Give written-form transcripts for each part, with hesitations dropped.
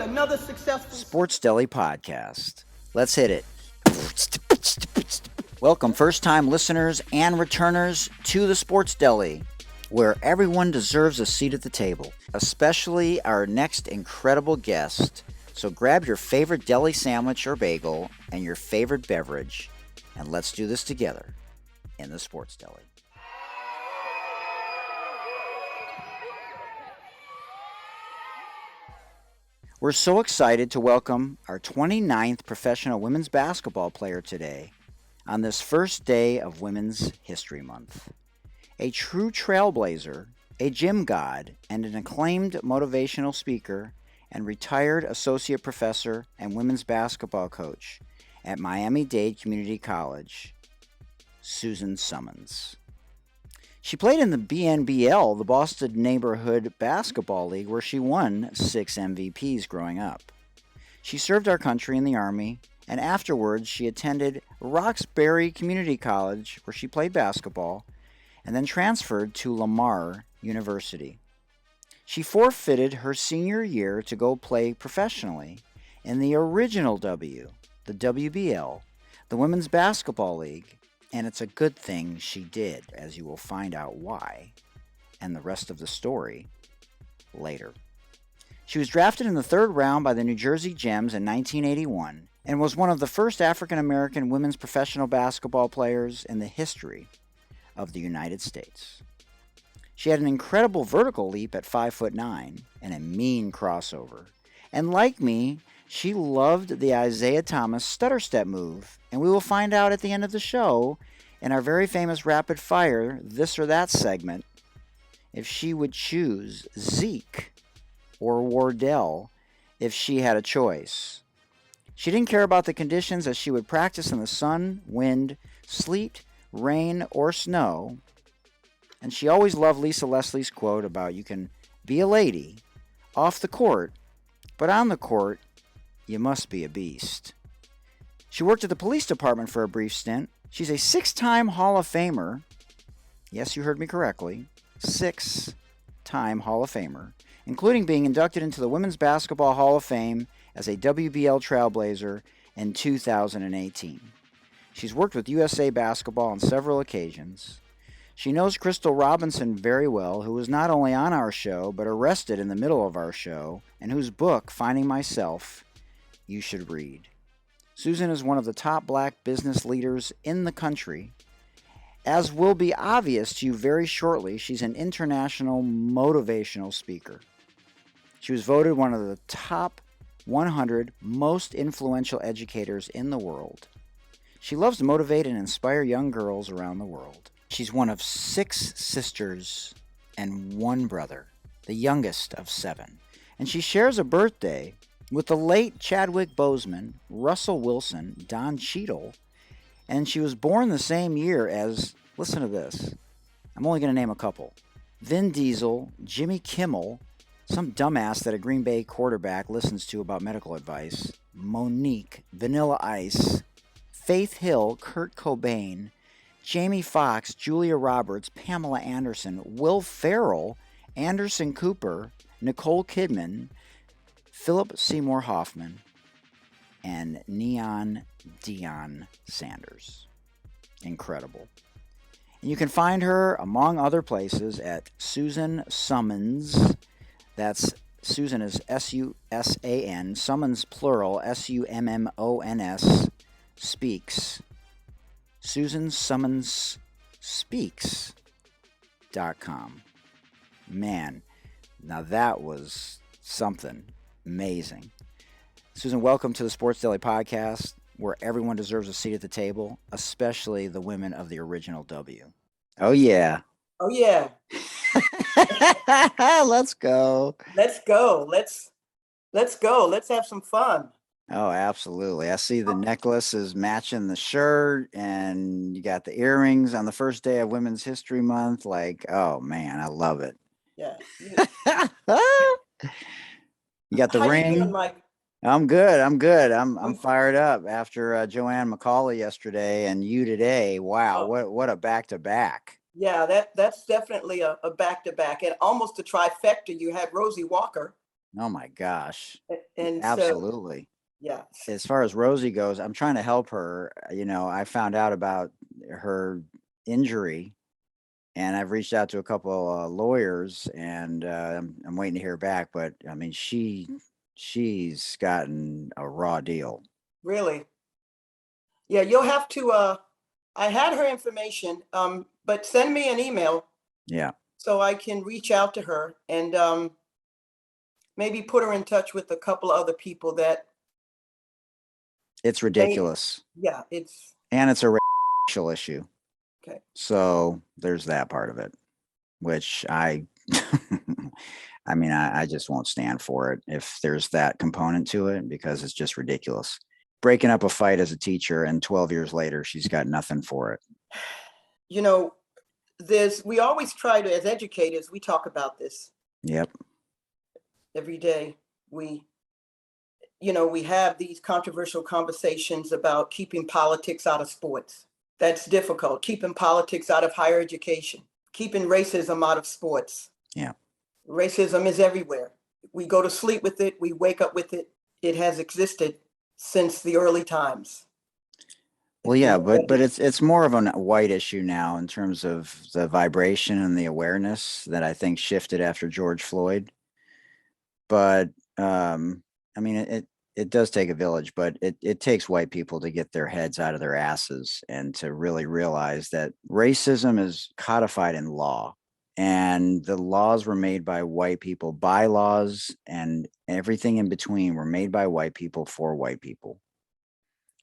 another successful Sports Deli podcast. Let's hit it. Welcome first-time listeners and returners to the Sports Deli, where everyone deserves a seat at the table, especially our next incredible guest. So grab your favorite deli sandwich or bagel and your favorite beverage, and let's do this together in the Sports Deli. We're so excited to welcome our 29th professional women's basketball player today on this first day of Women's History Month. A true trailblazer, a gym god, and an acclaimed motivational speaker and retired associate professor and women's basketball coach at Miami-Dade Community College, Susan Summons. She played in the WBL, the Boston Neighborhood Basketball League, where she won 6 MVPs growing up. She served our country in the Army, and afterwards she attended Roxbury Community College, where she played basketball, and then transferred to Lamar University. She forfeited her senior year to go play professionally in the original W, the WBL, the Women's Basketball League, and it's a good thing she did, as you will find out why, and the rest of the story later. She was drafted in the 3rd round by the New Jersey Gems in 1981 and was one of the first African American women's professional basketball players in the history of the United States. She had an incredible vertical leap at 5'9" and a mean crossover. And like me, she loved the Isaiah Thomas stutter step move, and we will find out at the end of the show in our very famous rapid fire this or that segment if she would choose Zeke or Wardell if she had a choice. She didn't care about the conditions, as she would practice in the sun, wind, sleet, rain, or snow. And she always loved Lisa Leslie's quote about you can be a lady off the court, but on the court, you must be a beast. She worked at the police department for a brief stint. She's a 6-time Hall of Famer. Yes, you heard me correctly. 6-time Hall of Famer, including being inducted into the Women's Basketball Hall of Fame as a WBL Trailblazer in 2018. She's worked with USA Basketball on several occasions. She knows Crystal Robinson very well, who was not only on our show, but arrested in the middle of our show, and whose book, Finding Myself, you should read. Susan is one of the top black business leaders in the country. As will be obvious to you very shortly, she's an international motivational speaker. She was voted one of the top 100 most influential educators in the world. She loves to motivate and inspire young girls around the world. She's one of 6 sisters and 1 brother, the youngest of 7. And she shares a birthday with the late Chadwick Boseman, Russell Wilson, Don Cheadle, and she was born the same year as, listen to this, I'm only going to name a couple, Vin Diesel, Jimmy Kimmel, some dumbass that a Green Bay quarterback listens to about medical advice, Monique, Vanilla Ice, Faith Hill, Kurt Cobain, Jamie Foxx, Julia Roberts, Pamela Anderson, Will Ferrell, Anderson Cooper, Nicole Kidman, Philip Seymour Hoffman, and Neon Deion Sanders. Incredible. And you can find her, among other places, at Susan Summons. That's Susan is S-U-S-A-N, Summons plural, S-U-M-M-O-N-S, Speaks. Susan Summons Speaks.com. Man, now that was something amazing. Susan, welcome to the Sports Deli podcast, where everyone deserves a seat at the table, especially the women of the original W. Oh, yeah. Oh, yeah. Let's go. Let's go. Let's go. Let's have some fun. Oh, absolutely. I see the necklace is matching the shirt, and you got the earrings on the first day of Women's History Month. Like, oh, man, I love it. Yeah. You got the How ring. You doing, Mike? I'm good. I'm fired up after Joanne McCauley yesterday and you today. Wow, what a back-to-back. Yeah, that's definitely a back-to-back, and almost a trifecta. You had Rosie Walker. Oh my gosh. And so, Absolutely. yeah, As far as Rosie goes, I'm trying to help her. I found out about her injury, and I've reached out to a couple lawyers, and I'm waiting to hear back. But I mean, she's gotten a raw deal. really. Yeah, you'll have to, I had her information, but send me an email Yeah, so I can reach out to her and maybe put her in touch with a couple of other people that it's may, ridiculous, yeah, it's and it's a racial issue. okay. So there's that part of it, which I, I mean, I just won't stand for it if there's that component to it because it's just ridiculous. Breaking up a fight as a teacher, and 12 years later, she's got nothing for it. You know, we always try to, as educators, we talk about this Yep. every day. We have these controversial conversations about keeping politics out of sports. That's difficult. Keeping politics out of higher education, keeping racism out of sports. Yeah. Racism is everywhere. We go to sleep with it. We wake up with it. It has existed since the early times. Well, yeah, but it's more of a white issue now in terms of the vibration and the awareness that I think shifted after George Floyd. But I mean, it does take a village, but it takes white people to get their heads out of their asses and to really realize that racism is codified in law. And the laws were made by white people, bylaws and everything in between were made by white people for white people.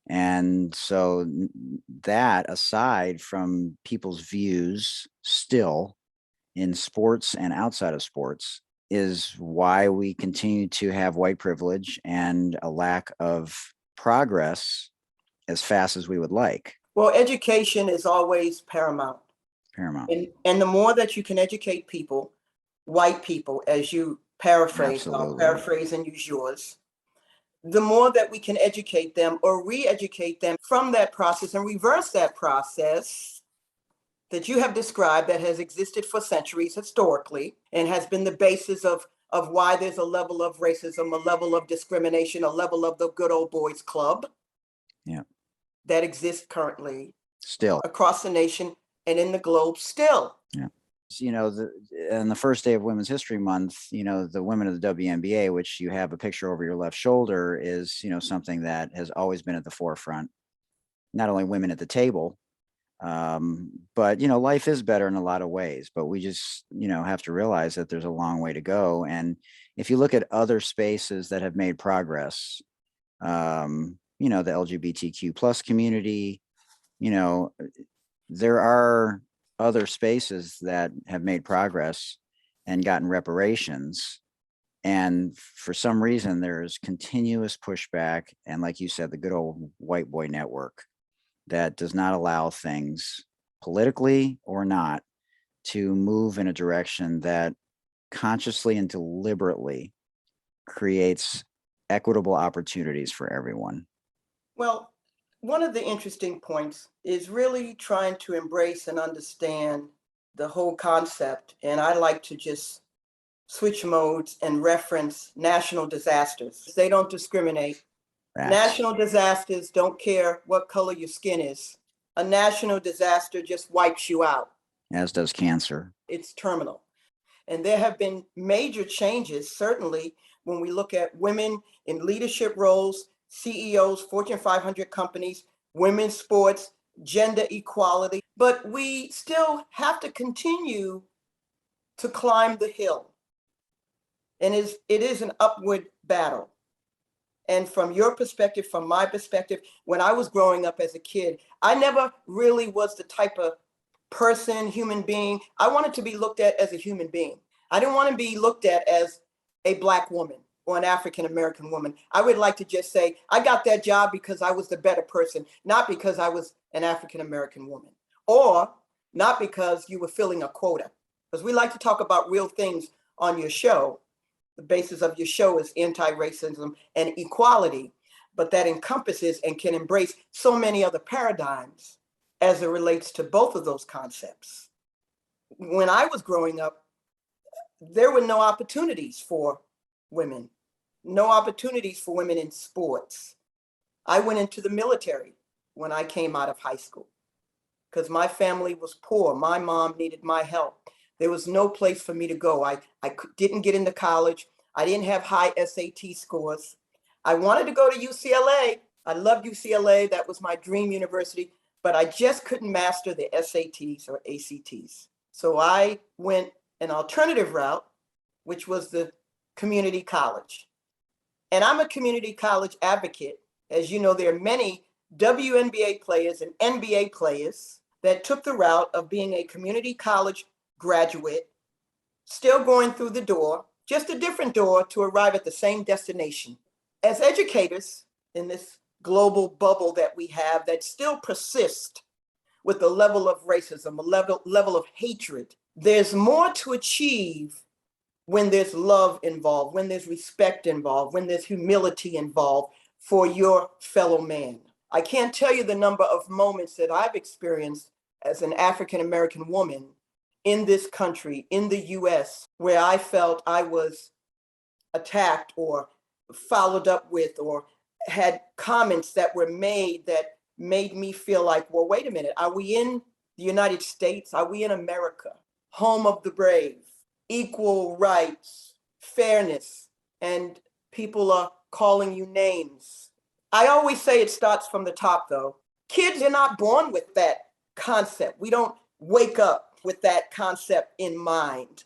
And so that aside from people's views still in sports and outside of sports is why we continue to have white privilege and a lack of progress as fast as we would like. Well, education is always paramount. Paramount. And the more that you can educate people, white people, as you paraphrase, I'll Absolutely. paraphrase and use yours, the more that we can educate them or re-educate them from that process and reverse that process that you have described that has existed for centuries historically and has been the basis of why there's a level of racism, a level of discrimination, a level of the good old boys club. Yeah. That exists currently Still across the nation and in the globe still. Yeah. On the first day of Women's History Month, the women of the WNBA, which you have a picture over your left shoulder, is, something that has always been at the forefront. Not only women at the table, but, life is better in a lot of ways, but we just, have to realize that there's a long way to go. And if you look at other spaces that have made progress, the LGBTQ plus community, there are other spaces that have made progress and gotten reparations. And for some reason, there's continuous pushback. And like you said, the good old white boy network that does not allow things politically or not to move in a direction that consciously and deliberately creates equitable opportunities for everyone. Well, one of the interesting points is really trying to embrace and understand the whole concept. And I like to just switch modes and reference national disasters. They don't discriminate. National disasters don't care what color your skin is. A national disaster just wipes you out. As does cancer. It's terminal. And there have been major changes, certainly, when we look at women in leadership roles, CEOs, Fortune 500 companies, women's sports, gender equality. But we still have to continue to climb the hill. And it is an upward battle. And from your perspective, from my perspective, when I was growing up as a kid, I never really was the type of person, human being. I wanted to be looked at as a human being. I didn't want to be looked at as a Black woman or an African-American woman. I would like to just say, I got that job because I was the better person, not because I was an African-American woman, or not because you were filling a quota. Because we like to talk about real things on your show. The basis of your show is anti-racism and equality, but that encompasses and can embrace so many other paradigms as it relates to both of those concepts. When I was growing up, there were no opportunities for women. no opportunities for women in sports. I went into the military when I came out of high school because my family was poor. My mom needed my help. There was no place for me to go. I didn't get into college. I didn't have high SAT scores. I wanted to go to UCLA. I loved UCLA. That was my dream university, but I just couldn't master the SATs or ACTs. So I went an alternative route, which was the community college. And I'm a community college advocate. As you know, there are many WNBA players and NBA players that took the route of being a community college graduate, still going through the door, just a different door to arrive at the same destination. As educators in this global bubble that we have that still persists with a level of racism, a level of hatred, there's more to achieve when there's love involved, when there's respect involved, when there's humility involved for your fellow man. I can't tell you the number of moments that I've experienced as an African-American woman in this country, in the US, where I felt I was attacked or followed up with or had comments that were made that made me feel like, well, wait a minute, are we in the United States? Are we in America? Home of the brave, equal rights, fairness, and people are calling you names. I always say it starts from the top, though. Kids are not born with that concept. We don't wake up with that concept in mind.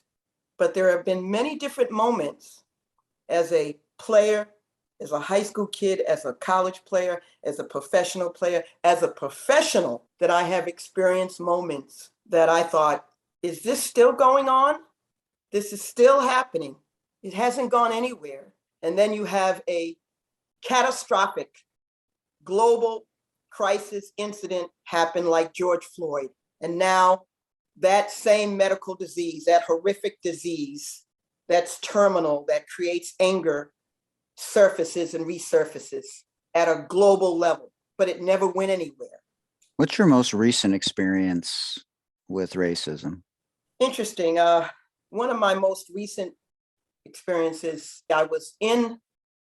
But there have been many different moments as a player, as a high school kid, as a college player, as a professional player, as a professional, that I have experienced moments that I thought, is this still going on? This is still happening. It hasn't gone anywhere. And then you have a catastrophic global crisis incident happen like George Floyd. And now that same medical disease, that horrific disease that's terminal, that creates anger, surfaces and resurfaces at a global level, but it never went anywhere. What's your most recent experience with racism? Interesting. One of my most recent experiences, I was in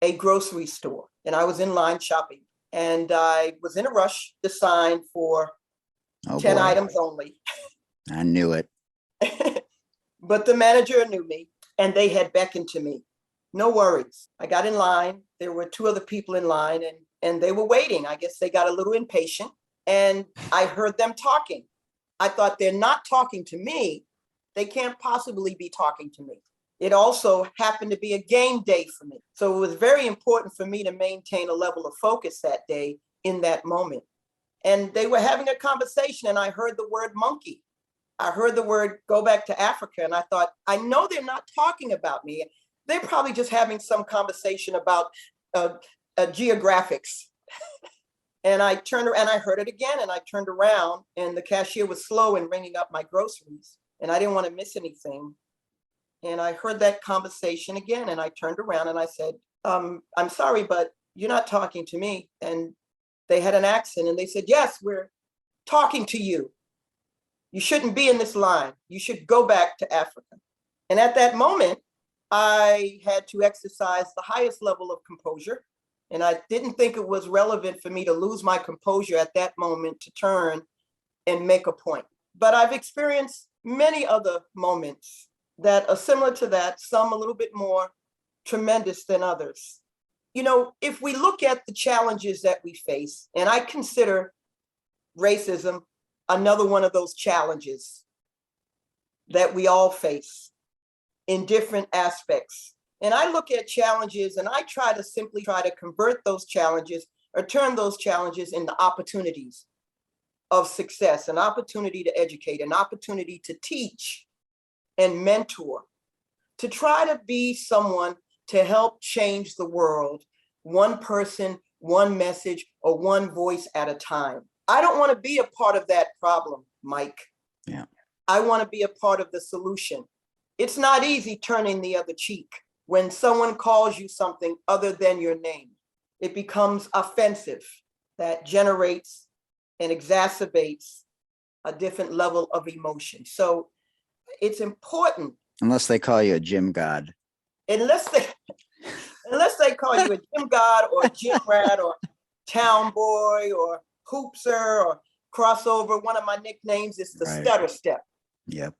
a grocery store and I was in line shopping and I was in a rush to sign for 10 items only. I knew it. But the manager knew me and they had beckoned to me. No worries. I got in line. There were two other people in line and they were waiting. I guess they got a little impatient and I heard them talking. I thought, they're not talking to me. They can't possibly be talking to me. It also happened to be a game day for me. So it was very important for me to maintain a level of focus that day in that moment. And they were having a conversation and I heard the word monkey. I heard the word go back to Africa. And I thought, I know they're not talking about me. They're probably just having some conversation about geographics. And I turned around and I heard it again and I turned around and the cashier was slow in ringing up my groceries and I didn't want to miss anything. And I heard that conversation again and I turned around and I said, I'm sorry, but you're not talking to me. And they had an accent and they said, yes, we're talking to you. You shouldn't be in this line. You should go back to Africa. And at that moment, I had to exercise the highest level of composure. And I didn't think it was relevant for me to lose my composure at that moment to turn and make a point. But I've experienced many other moments that are similar to that, some a little bit more tremendous than others. You know, if we look at the challenges that we face, and I consider racism another one of those challenges that we all face in different aspects. And I look at challenges and I try to convert those challenges or turn those challenges into opportunities of success, an opportunity to educate, an opportunity to teach and mentor, to try to be someone to help change the world, one person, one message, or one voice at a time. I don't want to be a part of that problem, Mike. Yeah. I want to be a part of the solution. It's not easy turning the other cheek. When someone calls you something other than your name, it becomes offensive. That generates and exacerbates a different level of emotion. So it's important. Unless they call you a gym god. Unless Unless they call you a gym god or a gym rat or town boy or hoopser or crossover. One of my nicknames is the stutter step. Yep.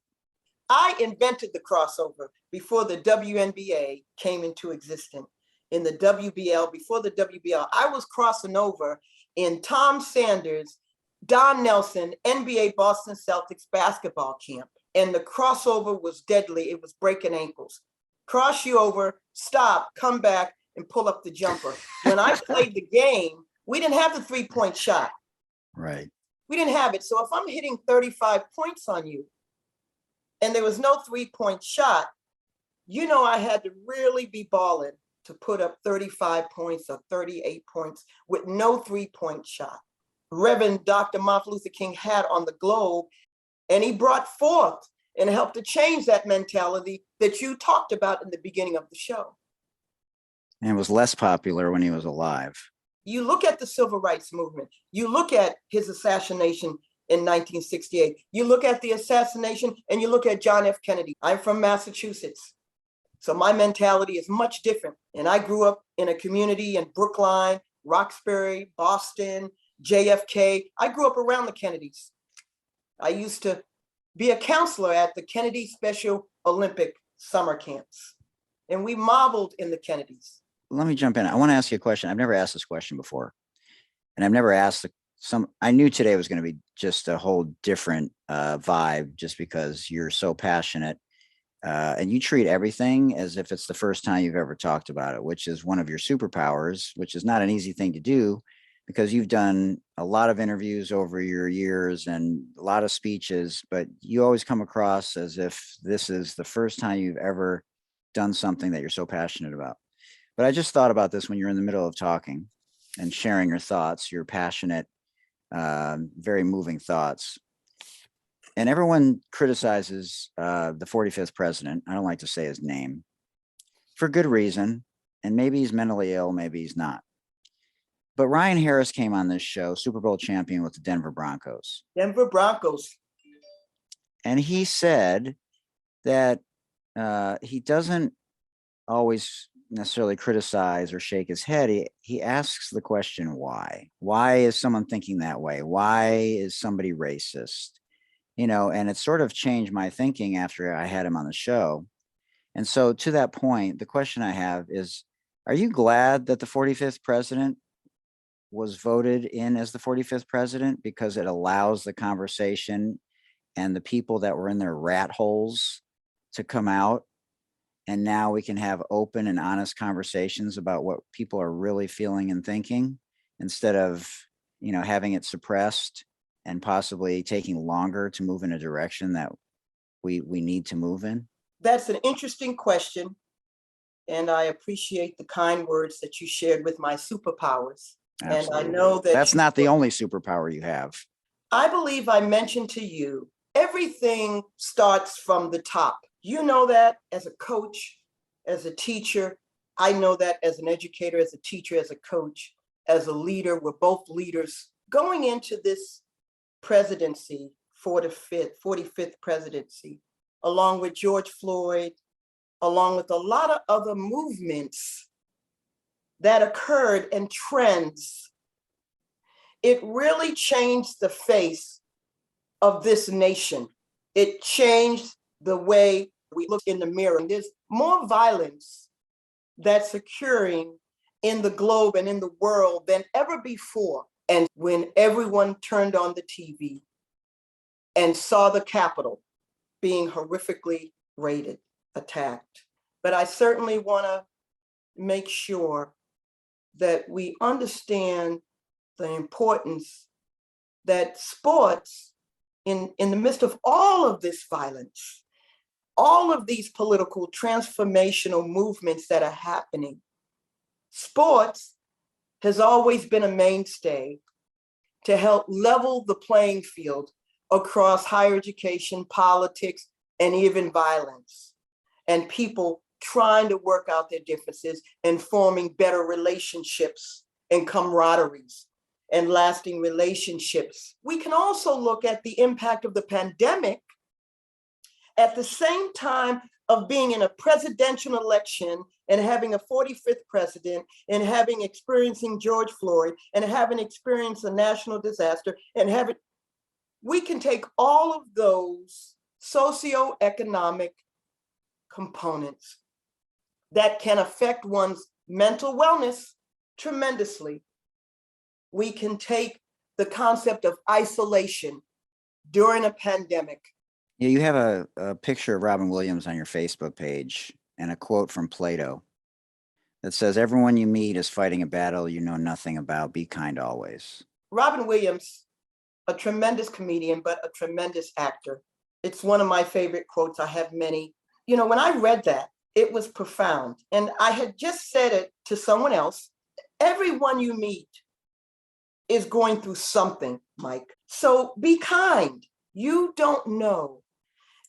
I invented the crossover before the WNBA came into existence. In the WBL, before the WBL, I was crossing over in Tom Sanders, Don Nelson, NBA Boston Celtics basketball camp. And the crossover was deadly. It was breaking ankles. Cross you over, stop, come back, and pull up the jumper. When I played the game, we didn't have the three-point shot. Right. We didn't have it. So if I'm hitting 35 points on you and there was no three-point shot, you know I had to really be balling to put up 35 points or 38 points with no three-point shot. Reverend Dr. Martin Luther King had on the globe, and he brought forth and helped to change that mentality that you talked about in the beginning of the show. And it was less popular when he was alive. You look at the civil rights movement, you look at his assassination in 1968, you look at the assassination and you look at John F. Kennedy. I'm from Massachusetts, so my mentality is much different. And I grew up in a community in Brookline, Roxbury, Boston, JFK. I grew up around the Kennedys. I used to be a counselor at the Kennedy Special Olympic summer camps, and we modeled in the Kennedys. Let me jump in. I want to ask you a question. I've never asked this question before, and I've never asked I knew today was going to be just a whole different vibe, just because you're so passionate, and you treat everything as if it's the first time you've ever talked about it, which is one of your superpowers, which is not an easy thing to do, because you've done a lot of interviews over your years and a lot of speeches, but you always come across as if this is the first time you've ever done something that you're so passionate about. But I just thought about this when you're in the middle of talking and sharing your thoughts, your passionate, very moving thoughts. And everyone criticizes the 45th president. I don't like to say his name for good reason. And maybe he's mentally ill, maybe he's not. But Ryan Harris came on this show, Super Bowl champion with the Denver Broncos. Denver Broncos. And he said that he doesn't always necessarily criticize or shake his head. He asks the question, why? Why is someone thinking that way? Why is somebody racist? You know, and it sort of changed my thinking after I had him on the show. And so to that point, the question I have is, are you glad that the 45th president was voted in as the 45th president, because it allows the conversation and the people that were in their rat holes to come out? And now we can have open and honest conversations about what people are really feeling and thinking, instead of, you know, having it suppressed and possibly taking longer to move in a direction that we need to move in? That's an interesting question. And I appreciate the kind words that you shared with my superpowers. Absolutely. And I know that that's not the only superpower you have. I believe I mentioned to you, everything starts from the top. You know that as a coach, as a teacher. I know that as an educator, as a teacher, as a coach, as a leader. We're both leaders. Going into this presidency, 45th presidency, along with George Floyd, along with a lot of other movements that occurred and trends, it really changed the face of this nation. It changed the way we look in the mirror. And there's more violence that's occurring in the globe and in the world than ever before. And when everyone turned on the TV and saw the Capitol being horrifically raided, attacked. But I certainly want to make sure that we understand the importance that sports, in the midst of all of this violence, all of these political transformational movements that are happening, sports has always been a mainstay to help level the playing field across higher education, politics, and even violence, and people trying to work out their differences and forming better relationships and camaraderies and lasting relationships. We can also look at the impact of the pandemic at the same time of being in a presidential election and having a 45th president and having experiencing George Floyd and having experienced a national disaster and having, we can take all of those socioeconomic components that can affect one's mental wellness tremendously. We can take the concept of isolation during a pandemic. Yeah, you have a picture of Robin Williams on your Facebook page and a quote from Plato that says, "Everyone you meet is fighting a battle you know nothing about. Be kind always." Robin Williams, a tremendous comedian, but a tremendous actor. It's one of my favorite quotes. I have many. You know, when I read that, it was profound. And I had just said it to someone else. Everyone you meet is going through something, Mike. So be kind. You don't know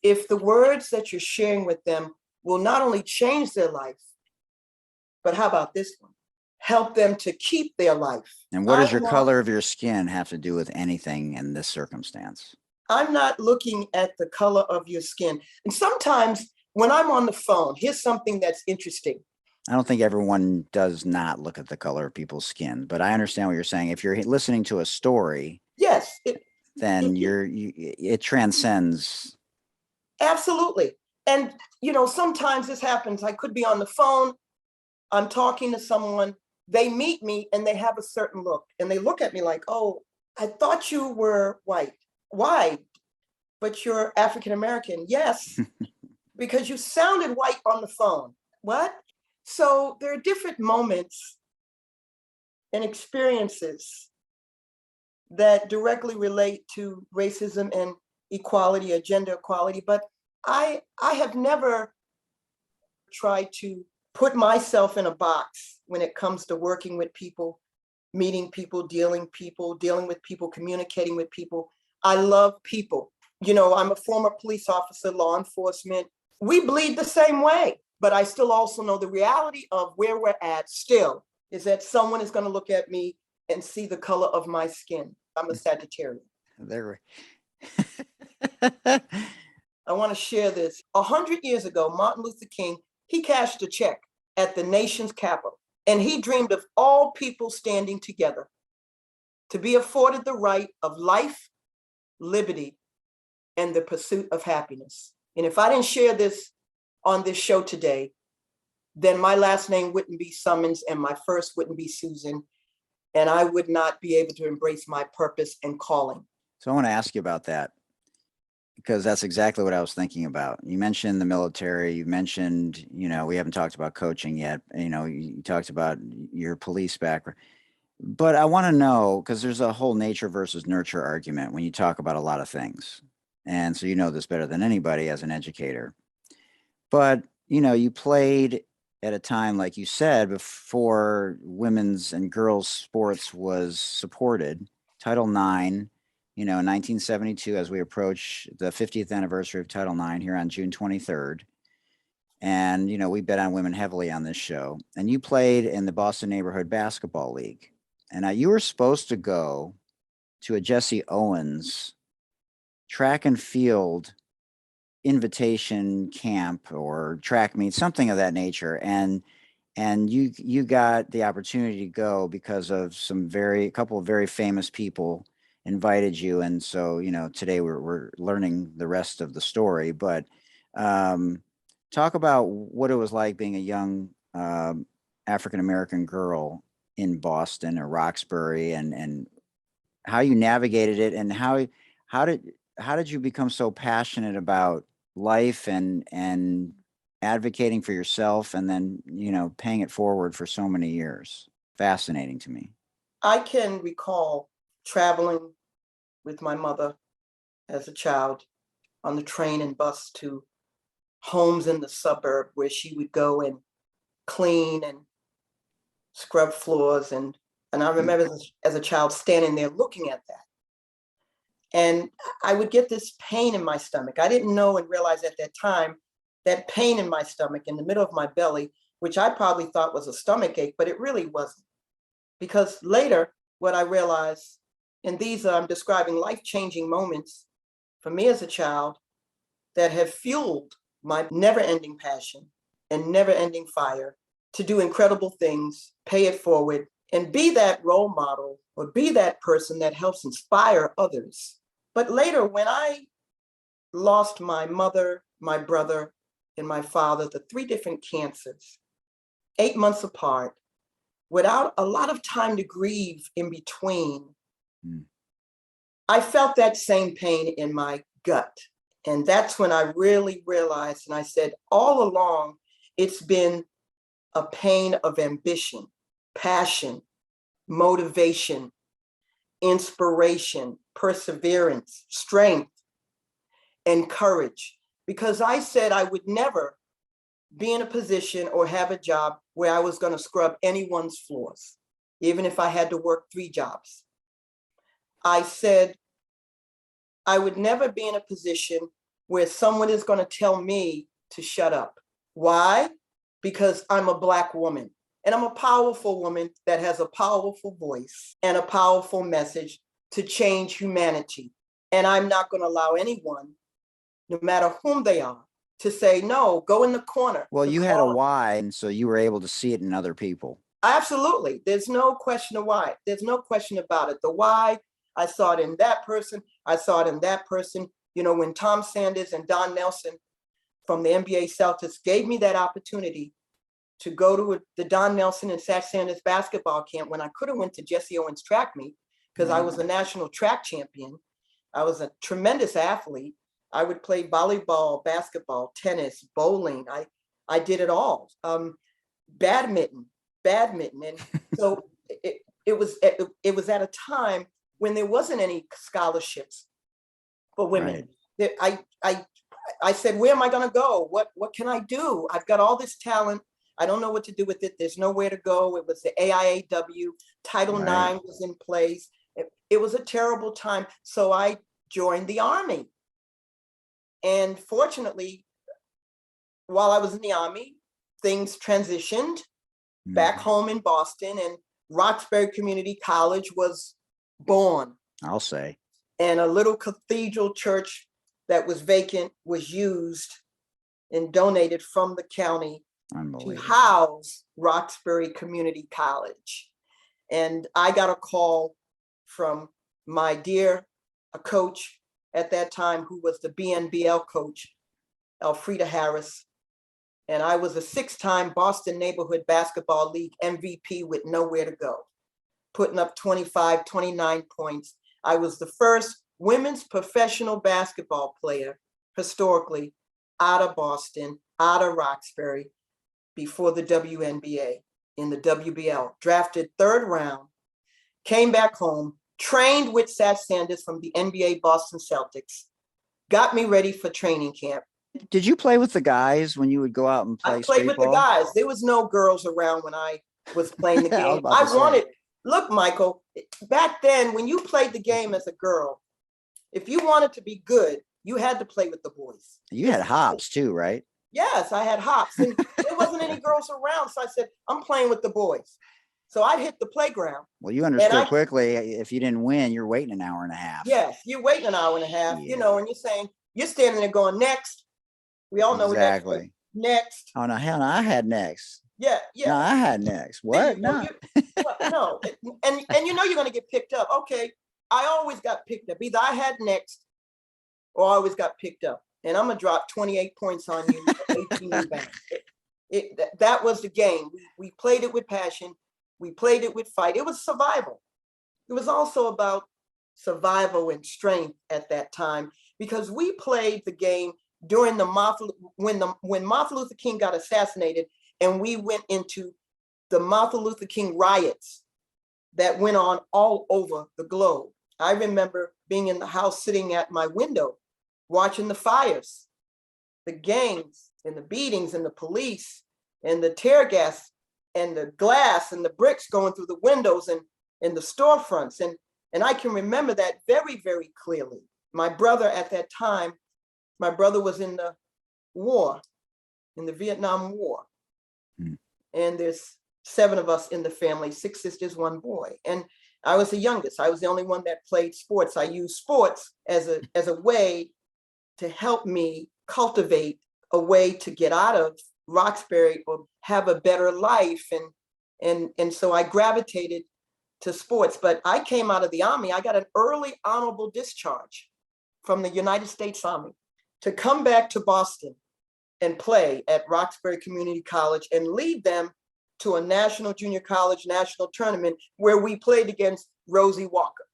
if the words that you're sharing with them will not only change their life, but how about this one? Help them to keep their life. And what does your color of your skin have to do with anything in this circumstance? I'm not looking at the color of your skin. And sometimes when I'm on the phone, here's something that's interesting. I don't think everyone does not look at the color of people's skin, but I understand what you're saying. If you're listening to a story, yes, then it transcends. Absolutely. And, you know, sometimes this happens. I could be on the phone. I'm talking to someone. They meet me and they have a certain look. And they look at me like, oh, I thought you were white. Why? But you're African American. Yes, because you sounded white on the phone. What? So there are different moments and experiences that directly relate to racism and equality or gender equality, but I have never tried to put myself in a box when it comes to working with people, meeting people, dealing with people, communicating with people. I love people. You know, I'm a former police officer, law enforcement. We bleed the same way, but I still also know the reality of where we're at still is that someone is going to look at me and see the color of my skin. I'm a Sagittarius. There. I want to share this. 100 years ago, Martin Luther King, he cashed a check at the nation's capital, and he dreamed of all people standing together to be afforded the right of life, liberty, and the pursuit of happiness. And if I didn't share this on this show today, then my last name wouldn't be Summons and my first wouldn't be Susan, and I would not be able to embrace my purpose and calling. So I want to ask you about that, because that's exactly what I was thinking about. You mentioned the military, you mentioned, you know, we haven't talked about coaching yet. You know, you talked about your police background, but I want to know, because there's a whole nature versus nurture argument when you talk about a lot of things. And so you know this better than anybody as an educator. But, you know, you played at a time, like you said, before women's and girls sports was supported. Title IX, you know, in 1972, as we approach the 50th anniversary of Title IX here on June 23rd. And, you know, we bet on women heavily on this show. And you played in the Boston Neighborhood Basketball League. And you were supposed to go to a Jesse Owens track and field invitation camp or track meet, something of that nature. And you got the opportunity to go because of a couple of very famous people invited you. And so, you know, today we're learning the rest of the story, but talk about what it was like being a young African-American girl in Boston or Roxbury, and how you navigated it, and how did you become so passionate about life and advocating for yourself, and then, you know, paying it forward for so many years. Fascinating to me. I can recall traveling with my mother as a child on the train and bus to homes in the suburb where she would go and clean and scrub floors. And I remember as a child standing there looking at that. And I would get this pain in my stomach. I didn't know and realize at that time that pain in my stomach in the middle of my belly, which I probably thought was a stomach ache, but it really wasn't. Because later, what I realized, and these I'm describing life-changing moments for me as a child that have fueled my never-ending passion and never-ending fire to do incredible things, pay it forward, and be that role model or be that person that helps inspire others. But later, when I lost my mother, my brother, and my father, the 3 different cancers, 8 months apart, without a lot of time to grieve in between, I felt that same pain in my gut. And that's when I really realized, and I said, all along, it's been a pain of ambition, passion, motivation, inspiration, perseverance, strength, and courage. Because I said I would never be in a position or have a job where I was going to scrub anyone's floors, even if I had to work 3 jobs. I said I would never be in a position where someone is going to tell me to shut up. Why? Because I'm a Black woman, and I'm a powerful woman that has a powerful voice and a powerful message to change humanity. And I'm not going to allow anyone, no matter whom they are, to say, no, go in the corner. Well, you had a why, and so you were able to see it in other people. Absolutely. There's no question of why. There's no question about it. The why, I saw it in that person. I saw it in that person. You know, when Tom Sanders and Don Nelson from the NBA Celtics gave me that opportunity to go to the Don Nelson and Satch Sanders basketball camp, when I could have went to Jesse Owens track meet, because I was a national track champion. I was a tremendous athlete. I would play volleyball, basketball, tennis, bowling. I did it all. Badminton. And so it was at a time when there wasn't any scholarships for women. Right. I said, where am I going to go? What can I do? I've got all this talent. I don't know what to do with it. There's nowhere to go. It was the AIAW. Title IX was in place. It was a terrible time. So I joined the Army. And fortunately, while I was in the Army, things transitioned back home in Boston, and Roxbury Community College was born. I'll say. And a little cathedral church that was vacant was used and donated from the county to house Roxbury Community College. And I got a call from my dear coach at that time, who was the BNBL coach, Elfrida Harris. And I was a 6-time Boston Neighborhood Basketball League MVP with nowhere to go, putting up 25, 29 points. I was the first women's professional basketball player historically out of Boston, out of Roxbury, before the WNBA in the WBL, drafted 3rd round, came back home, trained with Satch Sanders from the NBA Boston Celtics, got me ready for training camp. Did you play with the guys when you would go out and play? I played with the guys. There was no girls around when I was playing the game. Look, Michael, back then when you played the game as a girl, if you wanted to be good, you had to play with the boys. You had hops too, right? Yes, I had hops, and there wasn't any girls around. So I said, I'm playing with the boys. So I'd hit the playground. Well, you understood quickly, if you didn't win, you're waiting an hour and a half. Yes, you're waiting an hour and a half, you know, and you're standing there going, next. We all know exactly. Next. Oh, no, hell no, I had next. Yeah. No, I had next. What? No. No. And you know you're going to get picked up. Okay, I always got picked up. Either I had next or I always got picked up. And I'm going to drop 28 points on you, 18 rebounds. That was the game. We played it with passion. We played it with fight. It was survival. It was also about survival and strength at that time, because we played the game during when Martin Luther King got assassinated, and we went into the Martin Luther King riots that went on all over the globe. I remember being in the house, sitting at my window, watching the fires, the gangs and the beatings and the police and the tear gas and the glass and the bricks going through the windows and the storefronts. And I can remember that very, very clearly. My brother at that time, my brother was in the war, in the Vietnam War. And there's 7 of us in the family, 6 sisters, 1 boy. And I was the youngest. I was the only one that played sports. I used sports as a way to help me cultivate a way to get out of Roxbury or have a better life. And so I gravitated to sports. But I came out of the Army. I got an early honorable discharge from the United States Army to come back to Boston and play at Roxbury Community College and lead them to a national junior college national tournament where we played against Rosie Walker.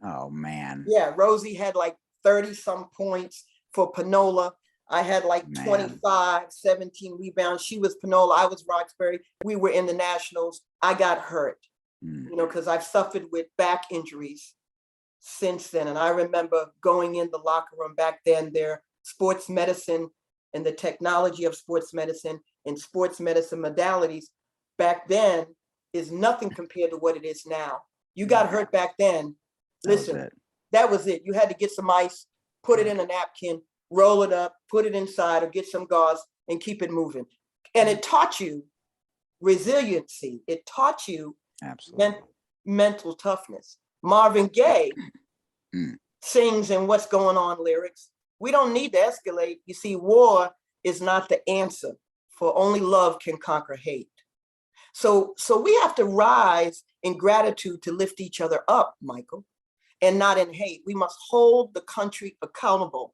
Oh, man. Yeah, Rosie had like 30 some points for Panola. I had like 25, 17 rebounds. She was Panola. I was Roxbury. We were in the nationals. I got hurt, because I've suffered with back injuries since then. And I remember going in the locker room back then, their sports medicine and the technology of sports medicine and sports medicine modalities back then is nothing compared to what it is now. You got hurt back then. Listen, that was it. You had to get some ice, put it in a napkin, roll it up, put it inside, or get some gauze and keep it moving. And it taught you resiliency. It taught you mental toughness. Marvin Gaye sings in What's Going On lyrics. We don't need to escalate. You see, war is not the answer, for only love can conquer hate. So we have to rise in gratitude to lift each other up, Michael, and not in hate. We must hold the country accountable,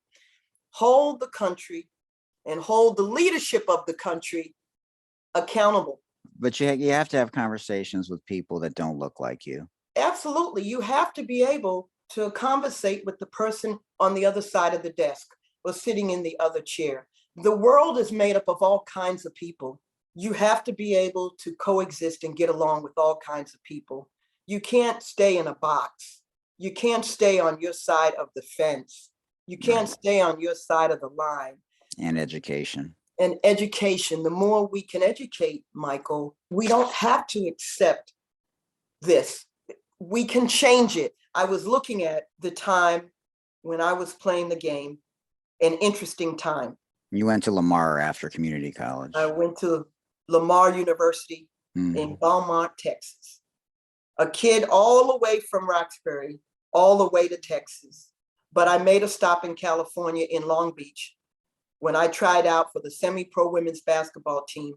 hold the country and hold the leadership of the country accountable. But you have to have conversations with people that don't look like you. Absolutely. You have to be able to conversate with the person on the other side of the desk or sitting in the other chair. The world is made up of all kinds of people. You have to be able to coexist and get along with all kinds of people. You can't stay in a box. You can't stay on your side of the fence. You can't stay on your side of the line. And education. And education, the more we can educate, Michael, we don't have to accept this. We can change it. I was looking at the time when I was playing the game, an interesting time. You went to Lamar after community college. I went to Lamar University in Beaumont, Texas. A kid all the way from Roxbury, all the way to Texas. But I made a stop in California in Long Beach when I tried out for the semi-pro women's basketball team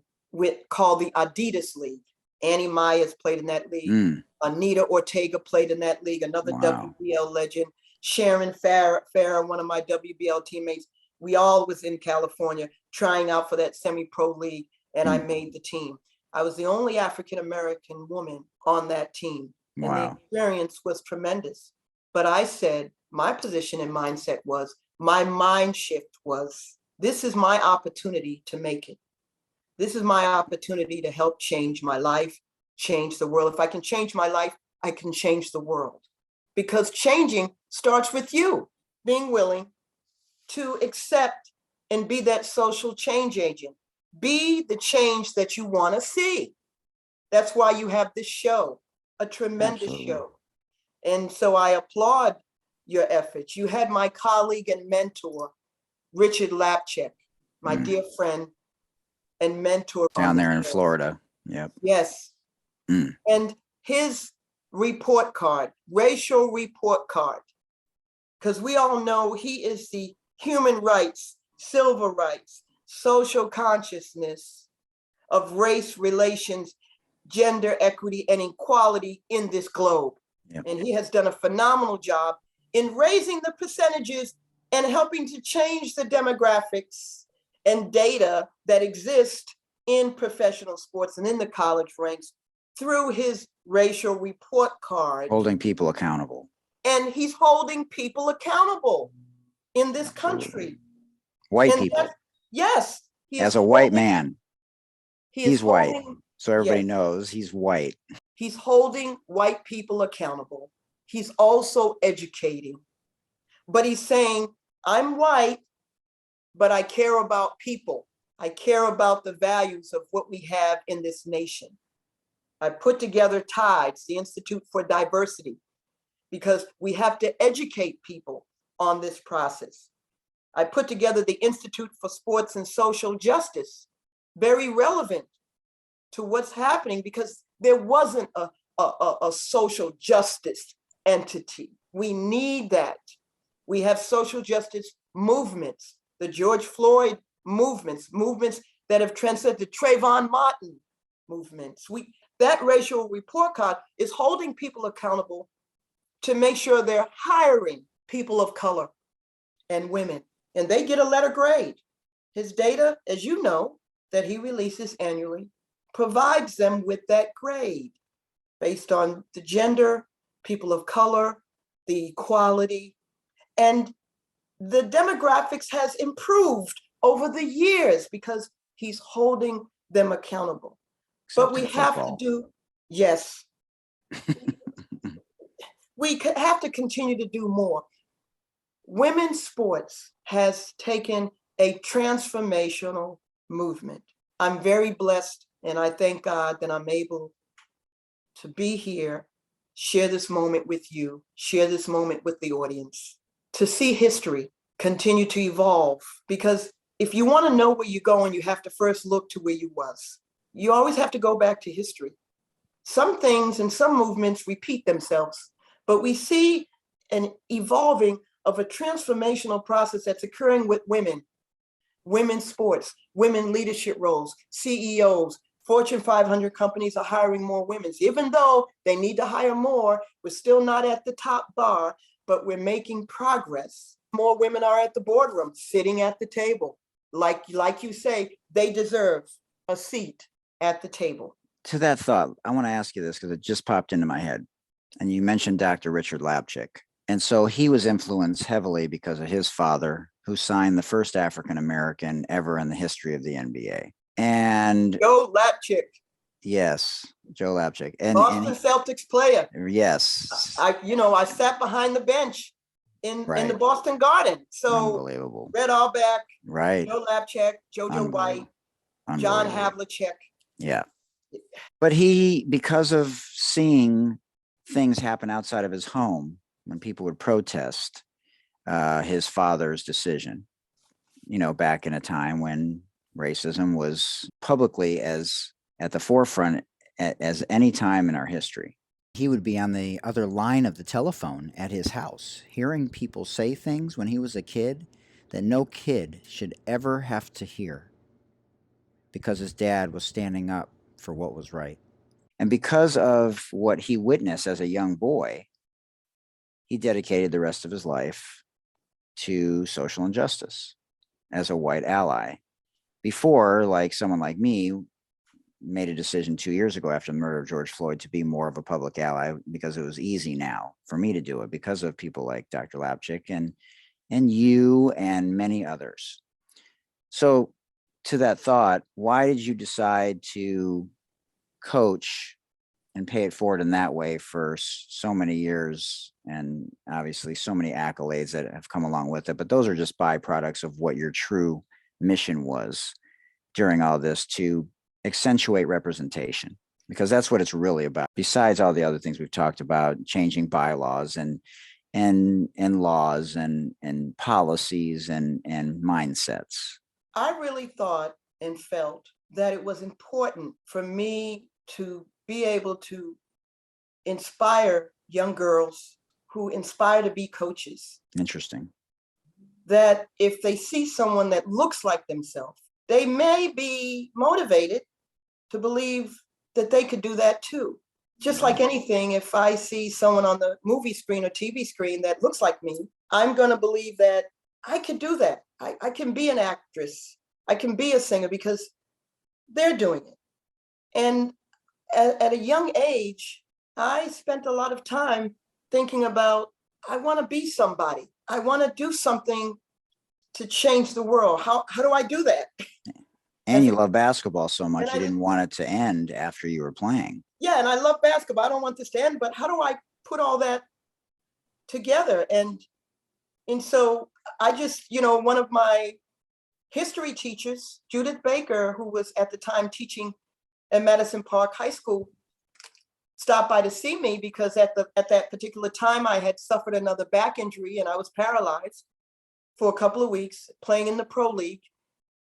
called the Adidas League. Annie Myers played in that league. Anita Ortega played in that league, another WBL legend. Sharon Farah, one of my WBL teammates. We all was in California trying out for that semi-pro league, and I made the team. I was the only African-American woman on that team. And the experience was tremendous. But I said, my position and mindset was, my mind shift was, this is my opportunity to make it. This is my opportunity to help change my life, change the world. If I can change my life, I can change the world. Because changing starts with you being willing to accept and be that social change agent. Be the change that you want to see. That's why you have this show, a tremendous show. And so I applaud your efforts. You had my colleague and mentor, Richard Lapchek, my dear friend and mentor. Down there in Florida. Yep. Yes. And his report card, racial report card, because we all know he is the human rights, civil rights, social consciousness of race relations, gender equity, and equality in this globe. Yep. And he has done a phenomenal job in raising the percentages and helping to change the demographics and data that exist in professional sports and in the college ranks through his racial report card. Holding people accountable. And he's holding people accountable in this country. White people. Yes. As a white man. He's white. So everybody knows he's white. He's holding white people accountable. He's also educating. But he's saying, I'm white, but I care about people. I care about the values of what we have in this nation. I put together TIDES, the Institute for Diversity, because we have to educate people on this process. I put together the Institute for Sports and Social Justice, very relevant to what's happening because there wasn't a social justice entity. We need that. We have social justice movements, the George Floyd movements that have transcended the Trayvon Martin movements. That racial report card is holding people accountable to make sure they're hiring people of color and women, and they get a letter grade. His data, as you know, that he releases annually, provides them with that grade based on the gender, people of color, the equality, and the demographics has improved over the years because he's holding them accountable. Except But we in have to football. do, yes, we have to continue to do more. Women's sports has taken a transformational movement. I'm very blessed, and I thank God that I'm able to be here, share this moment with you, share this moment with the audience, to see history continue to evolve. Because if you want to know where you're going, you have to first look to where you was. You always have to go back to history. Some things and some movements repeat themselves, but we see an evolving of a transformational process that's occurring with women, women's sports, women leadership roles, CEOs. Fortune 500 companies are hiring more women. Even though they need to hire more, we're still not at the top bar, but we're making progress. More women are at the boardroom, sitting at the table. Like you say, they deserve a seat at the table. To that thought, I want to ask you this because it just popped into my head. And you mentioned Dr. Richard Lapchick. And so he was influenced heavily because of his father, who signed the first African-American ever in the history of the NBA. And Joe Lapchick. Yes, Joe Lapchick. Boston Celtics player. Yes. I sat behind the bench in the Boston Garden. So unbelievable. Red Auerbach, Right. Joe Lapchick, Jojo White, John Havlicek. Yeah. But he, because of seeing things happen outside of his home, when people would protest his father's decision, back in a time when racism was publicly as at the forefront as any time in our history. He would be on the other line of the telephone at his house, hearing people say things when he was a kid that no kid should ever have to hear, because his dad was standing up for what was right. And because of what he witnessed as a young boy, he dedicated the rest of his life to social injustice as a white ally. Before, like someone like me, made a decision 2 years ago after the murder of George Floyd to be more of a public ally, because it was easy now for me to do it because of people like Dr. Lapchick and you and many others. So to that thought, why did you decide to coach and pay it forward in that way for so many years, and obviously so many accolades that have come along with it? But those are just byproducts of what your true mission was during all this, to accentuate representation, because that's what it's really about. Besides all the other things we've talked about, changing bylaws and laws and policies and mindsets. I really thought and felt that it was important for me to be able to inspire young girls who inspire to be coaches. Interesting. That if they see someone that looks like themselves, they may be motivated to believe that they could do that too. Just like anything, if I see someone on the movie screen or TV screen that looks like me, I'm going to believe that I could do that. I can be an actress. I can be a singer because they're doing it. And at a young age, I spent a lot of time thinking about, I want to be somebody. I want to do something to change the world. How do I do that? And you love basketball so much, you didn't want it to end after you were playing. Yeah, and I love basketball. I don't want this to end, but how do I put all that together? And so I just, one of my history teachers, Judith Baker, who was at the time teaching at Madison Park High School, stopped by to see me because at that particular time I had suffered another back injury and I was paralyzed for a couple of weeks playing in the pro league.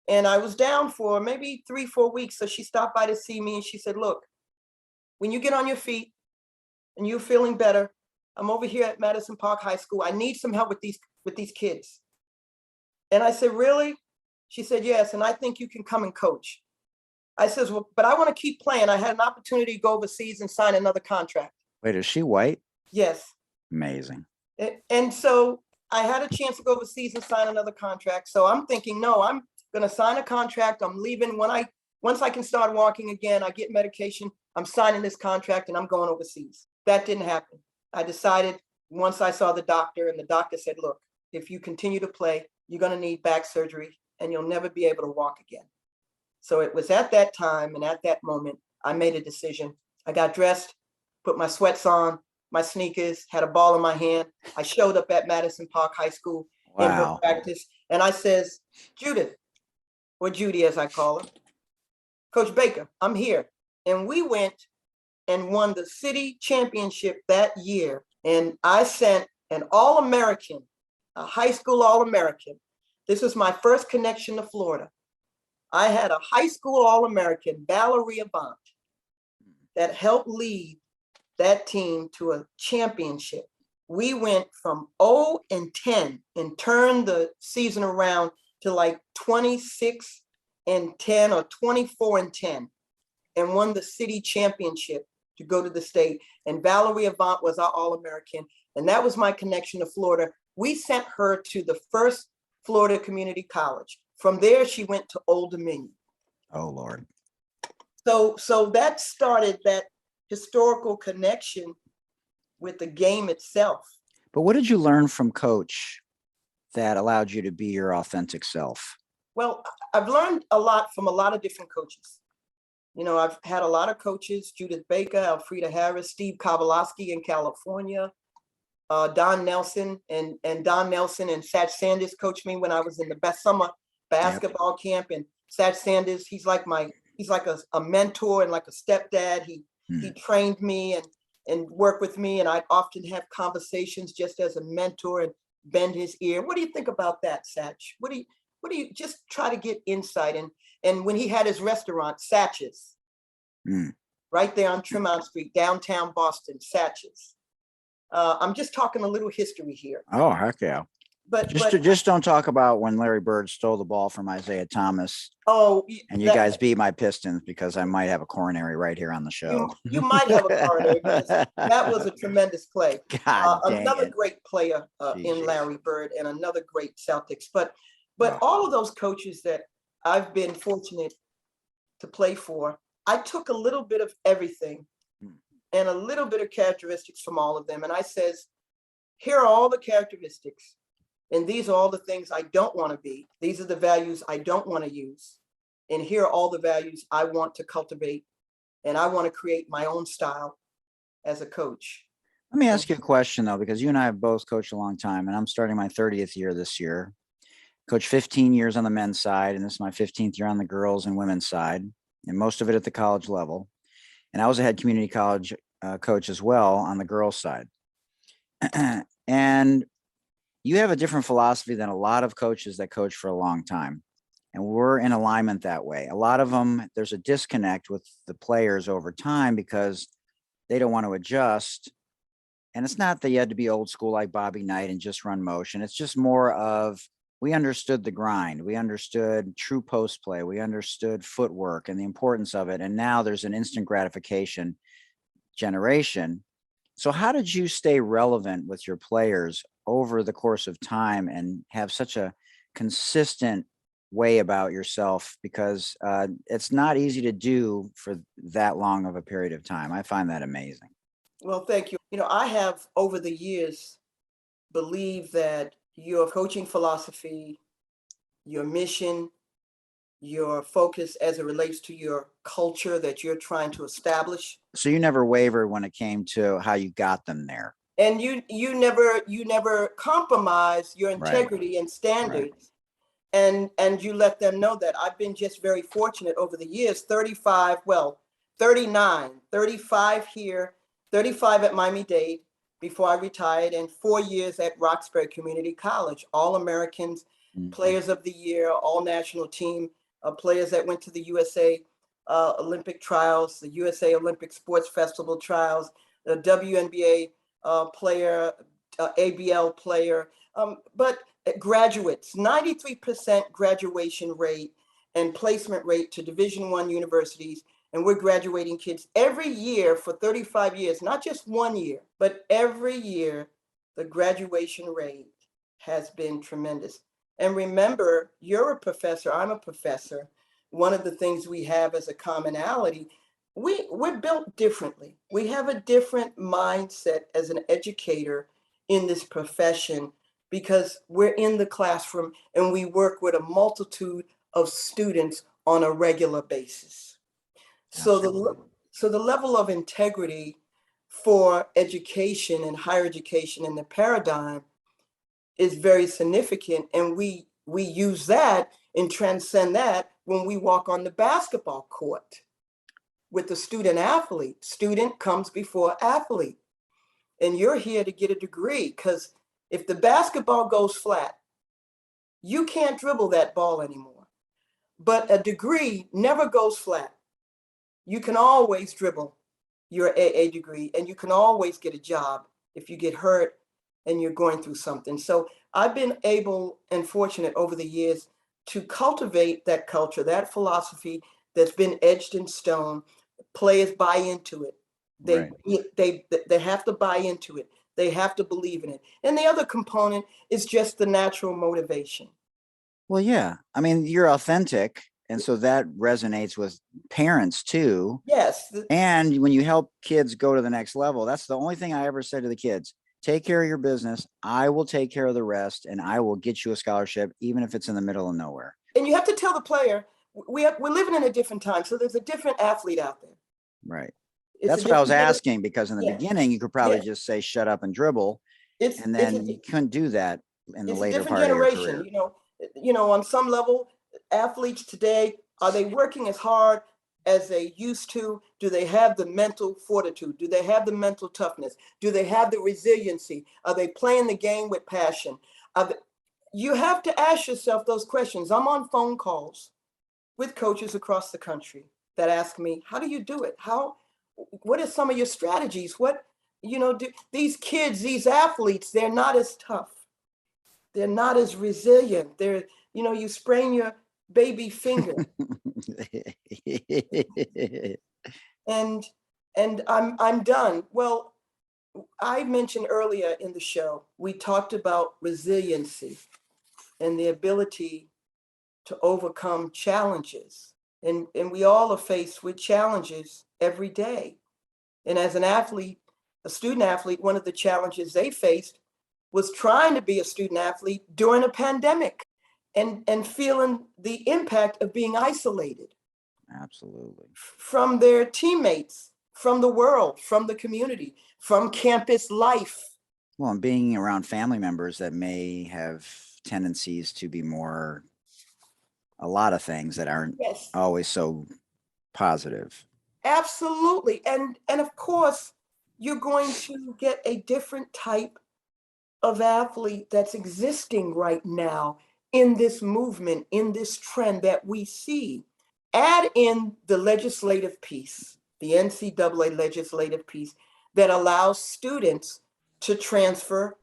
And I was down for maybe 3-4 weeks. So she stopped by to see me and she said, look, when you get on your feet and you're feeling better, I'm over here at Madison Park High School. I need some help with these kids. And I said, really? She said, yes, and I think you can come and coach. I says, well, but I want to keep playing. I had an opportunity to go overseas and sign another contract. Wait, is she white? Yes. Amazing. And so I had a chance to go overseas and sign another contract. So I'm thinking, no, I'm going to sign a contract. I'm leaving once I can start walking again, I get medication, I'm signing this contract and I'm going overseas. That didn't happen. I decided once I saw the doctor, and the doctor said, look, if you continue to play, you're going to need back surgery and you'll never be able to walk again. So it was at that time and at that moment, I made a decision. I got dressed, put my sweats on, my sneakers, had a ball in my hand. I showed up at Madison Park High School in her practice. And I says, Judith, or Judy as I call her, Coach Baker, I'm here. And we went and won the city championship that year. And I sent an All-American, a high school All-American. This was my first connection to Florida. I had a high school All-American, Valerie Avant, that helped lead that team to a championship. We went from 0-10 and turned the season around to like 26-10 or 24-10 and won the city championship to go to the state. And Valerie Avant was our All-American. And that was my connection to Florida. We sent her to the first Florida Community College. From there, she went to Old Dominion. Oh, Lord. So that started that historical connection with the game itself. But what did you learn from Coach that allowed you to be your authentic self? Well, I've learned a lot from a lot of different coaches. You know, I've had a lot of coaches, Judith Baker, Alfreda Harris, Steve Kowalski in California, Don Nelson, and Don Nelson and Satch Sanders coached me when I was in the best summer basketball camp. And Satch Sanders, he's like a mentor and like a stepdad. He trained me and worked with me, and I'd often have conversations just as a mentor and bend his ear. What do you think about that, Satch? What do you just try to get insight? And when he had his restaurant, Satch's, right there on Tremont Street, downtown Boston, Satch's. I'm just talking a little history here. Oh, heck yeah. But just don't talk about when Larry Bird stole the ball from Isaiah Thomas. Oh, and you guys beat my Pistons, because I might have a coronary right here on the show. You might have a coronary. That was a tremendous play. Another great player in Larry Bird, and another great Celtics. But all of those coaches that I've been fortunate to play for, I took a little bit of everything and a little bit of characteristics from all of them. And I says, here are all the characteristics. And these are all the things I don't want to be. These are the values I don't want to use. And here are all the values I want to cultivate. And I want to create my own style as a coach. Let me ask you a question, though, because you and I have both coached a long time, and I'm starting my 30th year this year. Coached 15 years on the men's side, and this is my 15th year on the girls and women's side, and most of it at the college level. And I was a head community college coach as well on the girls' side. And you have a different philosophy than a lot of coaches that coach for a long time. And we're in alignment that way. A lot of them, there's a disconnect with the players over time because they don't want to adjust. And it's not that you had to be old school like Bobby Knight and just run motion. It's just more of, we understood the grind. We understood true post play. We understood footwork and the importance of it. And now there's an instant gratification generation. So how did you stay relevant with your players over the course of time and have such a consistent way about yourself? Because it's not easy to do for that long of a period of time. I find that amazing. Well, thank you. You know, I have over the years believed that your coaching philosophy, your mission, your focus as it relates to your culture that you're trying to establish. So you never wavered when it came to how you got them there. And you never compromise your integrity and standards. And you let them know that. I've been just very fortunate over the years, 35 here, 35 at Miami-Dade before I retired, and 4 years at Roxbury Community College, All-Americans, Players of the Year, All-National Team, players that went to the USA Olympic trials, the USA Olympic Sports Festival trials, the WNBA player, ABL player, but graduates, 93% graduation rate and placement rate to Division I universities. And we're graduating kids every year for 35 years, not just 1 year, but every year, the graduation rate has been tremendous. And remember, you're a professor, I'm a professor. One of the things we have as a commonality, we're built differently. We have a different mindset as an educator in this profession because we're in the classroom and we work with a multitude of students on a regular basis. So the level of integrity for education and higher education in the paradigm is very significant. And we use that and transcend that when we walk on the basketball court with the student athlete. Student comes before athlete. And you're here to get a degree because if the basketball goes flat, you can't dribble that ball anymore. But a degree never goes flat. You can always dribble your AA degree and you can always get a job if you get hurt and you're going through something. So I've been able and fortunate over the years to cultivate that culture, that philosophy that's been etched in stone. Players buy into it. They have to buy into it. They have to believe in it. And the other component is just the natural motivation. Well, yeah. I mean, you're authentic. And so that resonates with parents too. Yes. And when you help kids go to the next level, that's the only thing I ever said to the kids. Take care of your business. I will take care of the rest and I will get you a scholarship, even if it's in the middle of nowhere. And you have to tell the player, we're living in a different time. So there's a different athlete out there. Right. That's what I was asking, because in the Yeah. beginning, you could probably just say, shut up and dribble. And then you couldn't do that in the later part of your career. You know, on some level, athletes today, are they working as hard as they used to? Do they have the mental fortitude? Do they have the mental toughness? Do they have the resiliency? Are they playing the game with passion? You have to ask yourself those questions. I'm on phone calls with coaches across the country that ask me, how do you do it? What are some of your strategies? These kids, these athletes, they're not as tough. They're not as resilient. You sprain your baby finger. and I'm done. Well, I mentioned earlier in the show, we talked about resiliency and the ability to overcome challenges. And we all are faced with challenges every day. And as an athlete, a student athlete, one of the challenges they faced was trying to be a student athlete during a pandemic and feeling the impact of being isolated. Absolutely. From their teammates, from the world, from the community, from campus life. Well, and being around family members that may have tendencies to be more, a lot of things that aren't always so positive. Absolutely. And of course, you're going to get a different type of athlete that's existing right now in this movement, in this trend that we see. Add in the legislative piece, the NCAA legislative piece that allows students to transfer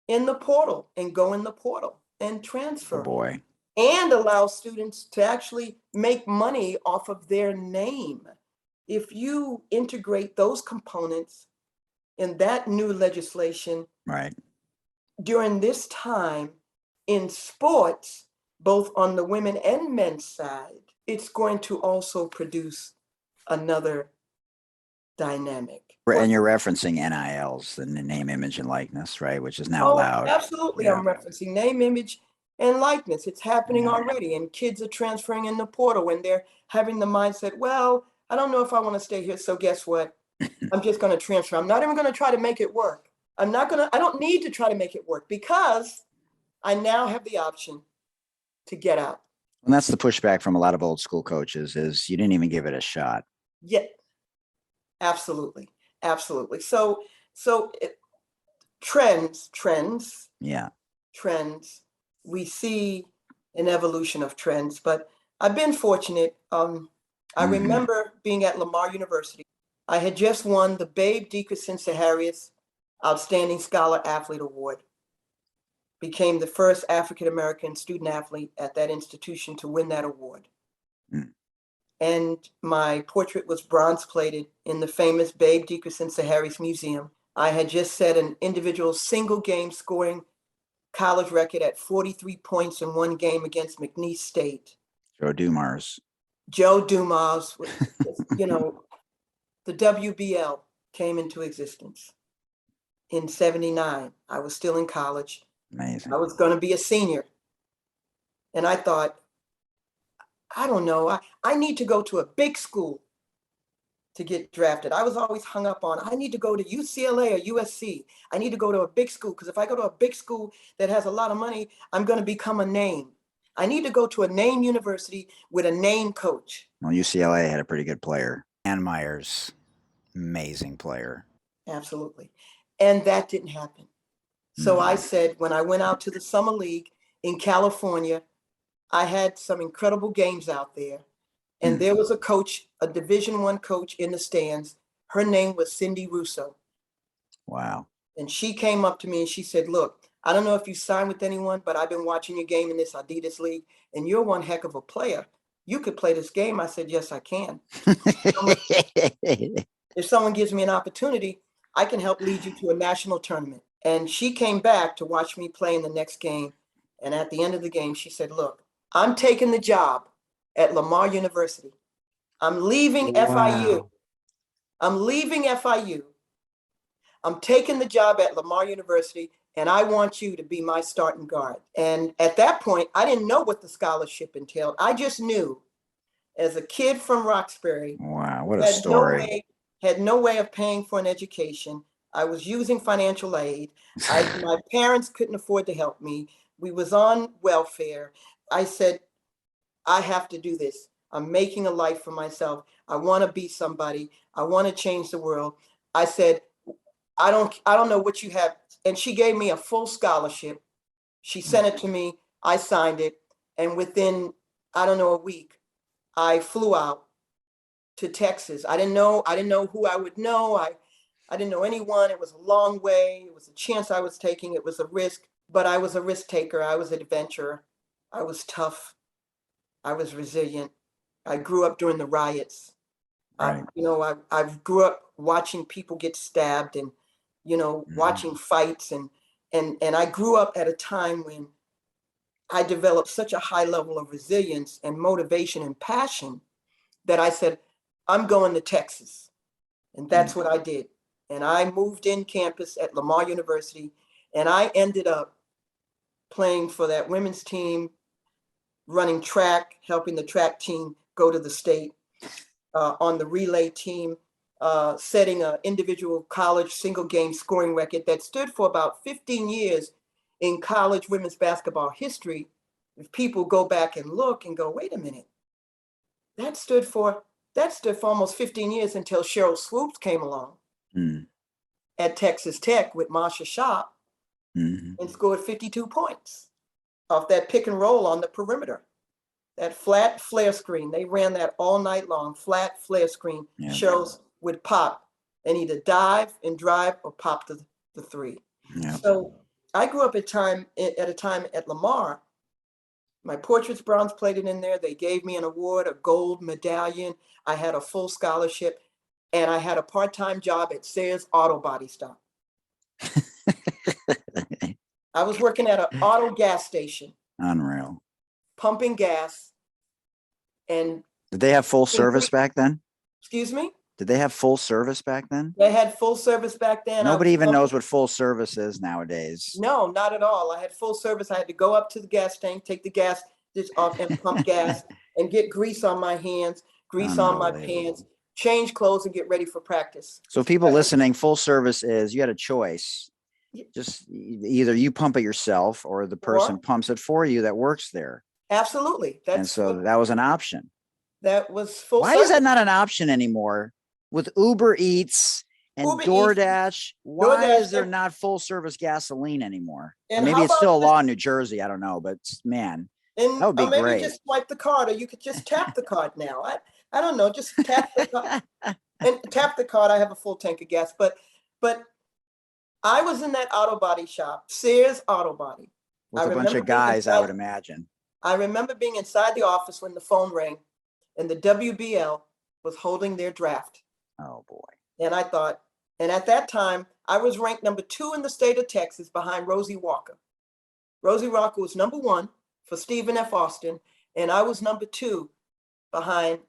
in the portal and go in the portal and transfer. Oh boy. And allow students to actually make money off of their name. If you integrate those components in that new legislation, right, during this time in sports, both on the women and men's side, it's going to also produce another dynamic. And you're referencing NILs, the name, image, and likeness, right? Which is now allowed. Absolutely. Yeah. I'm referencing name, image, and likeness. It's happening already. And kids are transferring in the portal when they're having the mindset, well, I don't know if I want to stay here. So guess what? I'm just going to transfer. I'm not even going to try to make it work. I don't need to try to make it work because I now have the option to get out. And that's the pushback from a lot of old school coaches is you didn't even give it a shot. Yeah, absolutely. Absolutely. So trends. Yeah. Trends. We see an evolution of trends, but I've been fortunate. I remember being at Lamar University. I had just won the Babe Dickerson Harriers Outstanding Scholar Athlete Award. Became the first African-American student athlete at that institution to win that award. Mm. And my portrait was bronze plated in the famous Babe Dickerson Saharis Museum. I had just set an individual single game scoring college record at 43 points in one game against McNeese State. Joe Dumars. Joe Dumars, you know, the WBL came into existence in 79. I was still in college. Amazing. I was going to be a senior. And I thought, I don't know, I need to go to a big school to get drafted. I was always hung up on, I need to go to UCLA or USC. I need to go to a big school, because if I go to a big school that has a lot of money, I'm going to become a name. I need to go to a name university with a name coach. Well, UCLA had a pretty good player. Ann Myers, amazing player. Absolutely. And that didn't happen. So I said, when I went out to the summer league in California, I had some incredible games out there. And there was a coach, a Division I coach in the stands. Her name was Cindy Russo. Wow. And she came up to me and she said, look, I don't know if you signed with anyone, but I've been watching your game in this Adidas league, and you're one heck of a player. You could play this game. I said, yes, I can. If someone gives me an opportunity, I can help lead you to a national tournament. And she came back to watch me play in the next game. And at the end of the game, she said, look, I'm taking the job at Lamar University. I'm leaving FIU. I'm leaving FIU. I'm taking the job at Lamar University, and I want you to be my starting guard. And at that point, I didn't know what the scholarship entailed. I just knew, as a kid from Roxbury, wow, what a story. Had no way of paying for an education. I was using financial aid. My parents couldn't afford to help me. We was on welfare. I said, I have to do this. I'm making a life for myself. I want to be somebody. I want to change the world. I said, I don't know what you have. And she gave me a full scholarship. She sent it to me. I signed it. And within, I don't know, a week, I flew out to Texas. I didn't know who I would know. I didn't know anyone. It was a long way. It was a chance I was taking. It was a risk, but I was a risk taker. I was an adventurer. I was tough. I was resilient. I grew up during the riots. Right. I grew up watching people get stabbed and, watching fights. And I grew up at a time when I developed such a high level of resilience and motivation and passion that I said, I'm going to Texas. And that's what I did. And I moved in campus at Lamar University, and I ended up playing for that women's team, running track, helping the track team go to the state, on the relay team, setting an individual college single game scoring record that stood for about 15 years in college women's basketball history. If people go back and look and go, wait a minute, that stood for almost 15 years until Cheryl Swoops came along at Texas Tech with Marsha Shop and scored 52 points off that pick and roll on the perimeter. That flat flare screen, they ran that all night long, flat flare screen. Yeah. Cheryl would pop and either dive and drive or pop the three. Yeah. So I grew up at a time at Lamar. My portrait's bronze plated in there. They gave me an award, a gold medallion. I had a full scholarship, and I had a part-time job at Sayers Auto Body Shop. I was working at an auto gas station. Unreal. Pumping gas. And did they have full service back then? Excuse me? Did they have full service back then? They had full service back then. Nobody even knows what full service is nowadays. No, not at all. I had full service. I had to go up to the gas tank, take the gas off and pump gas and get grease on my hands, grease on my pants, change clothes and get ready for practice. So people listening, full service is you had a choice. Just either you pump it yourself or the person pumps it for you that works there. Absolutely. And so that was an option. That was full service. Why is that not an option anymore? With Uber Eats and DoorDash, why is there not full service gasoline anymore? Maybe it's still a law in New Jersey. I don't know, but man, that would be maybe great. Just swipe the card, or you could just tap the card now. I don't know, just tap the card. And tap the card. I have a full tank of gas, but I was in that auto body shop, Sears Auto Body. With I a bunch remember of being guys, I inside- would imagine. I remember being inside the office when the phone rang and the WBL was holding their draft. Oh boy. And I thought, and at that time, I was ranked number 2 in the state of Texas behind Rosie Walker. Rosie Walker was number 1 for Stephen F. Austin, and I was number 2 behind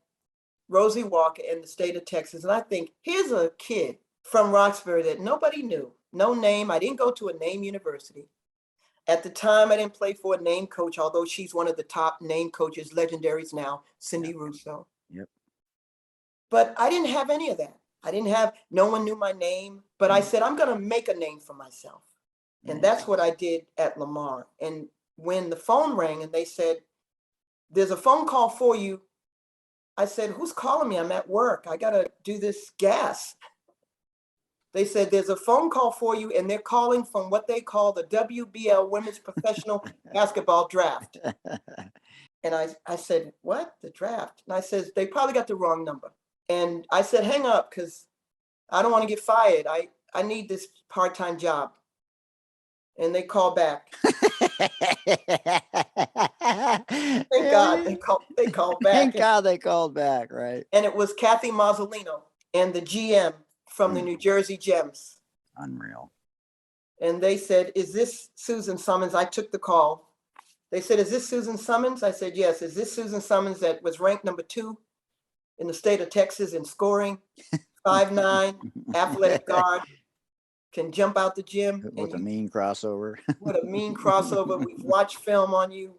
Rosie Walker in the state of Texas. And I think, here's a kid from Roxbury that nobody knew, no name. I didn't go to a name university. At the time, I didn't play for a name coach, although she's one of the top name coaches, legendaries now, Cindy Russo. Yep. But I didn't have any of that. No one knew my name, but I said, I'm going to make a name for myself. And that's what I did at Lamar. And when the phone rang and they said, there's a phone call for you, I said, who's calling me? I'm at work. I got to do this gas. They said, there's a phone call for you, and they're calling from what they call the WBL Women's Professional Basketball Draft. And I said, what? The draft? And I said, they probably got the wrong number. And I said, hang up, because I don't want to get fired. I need this part-time job. And they called back. Thank God they called back. Thank God they called back, right? And it was Kathy Mazzolino and the GM from the New Jersey Gems. Unreal. And they said, is this Susan Summons? I took the call. They said, is this Susan Summons? I said, yes. Is this Susan Summons that was ranked number 2 in the state of Texas in scoring? 5'9", athletic guard, can jump out the gym. With a mean crossover. With a mean crossover. We've watched film on you.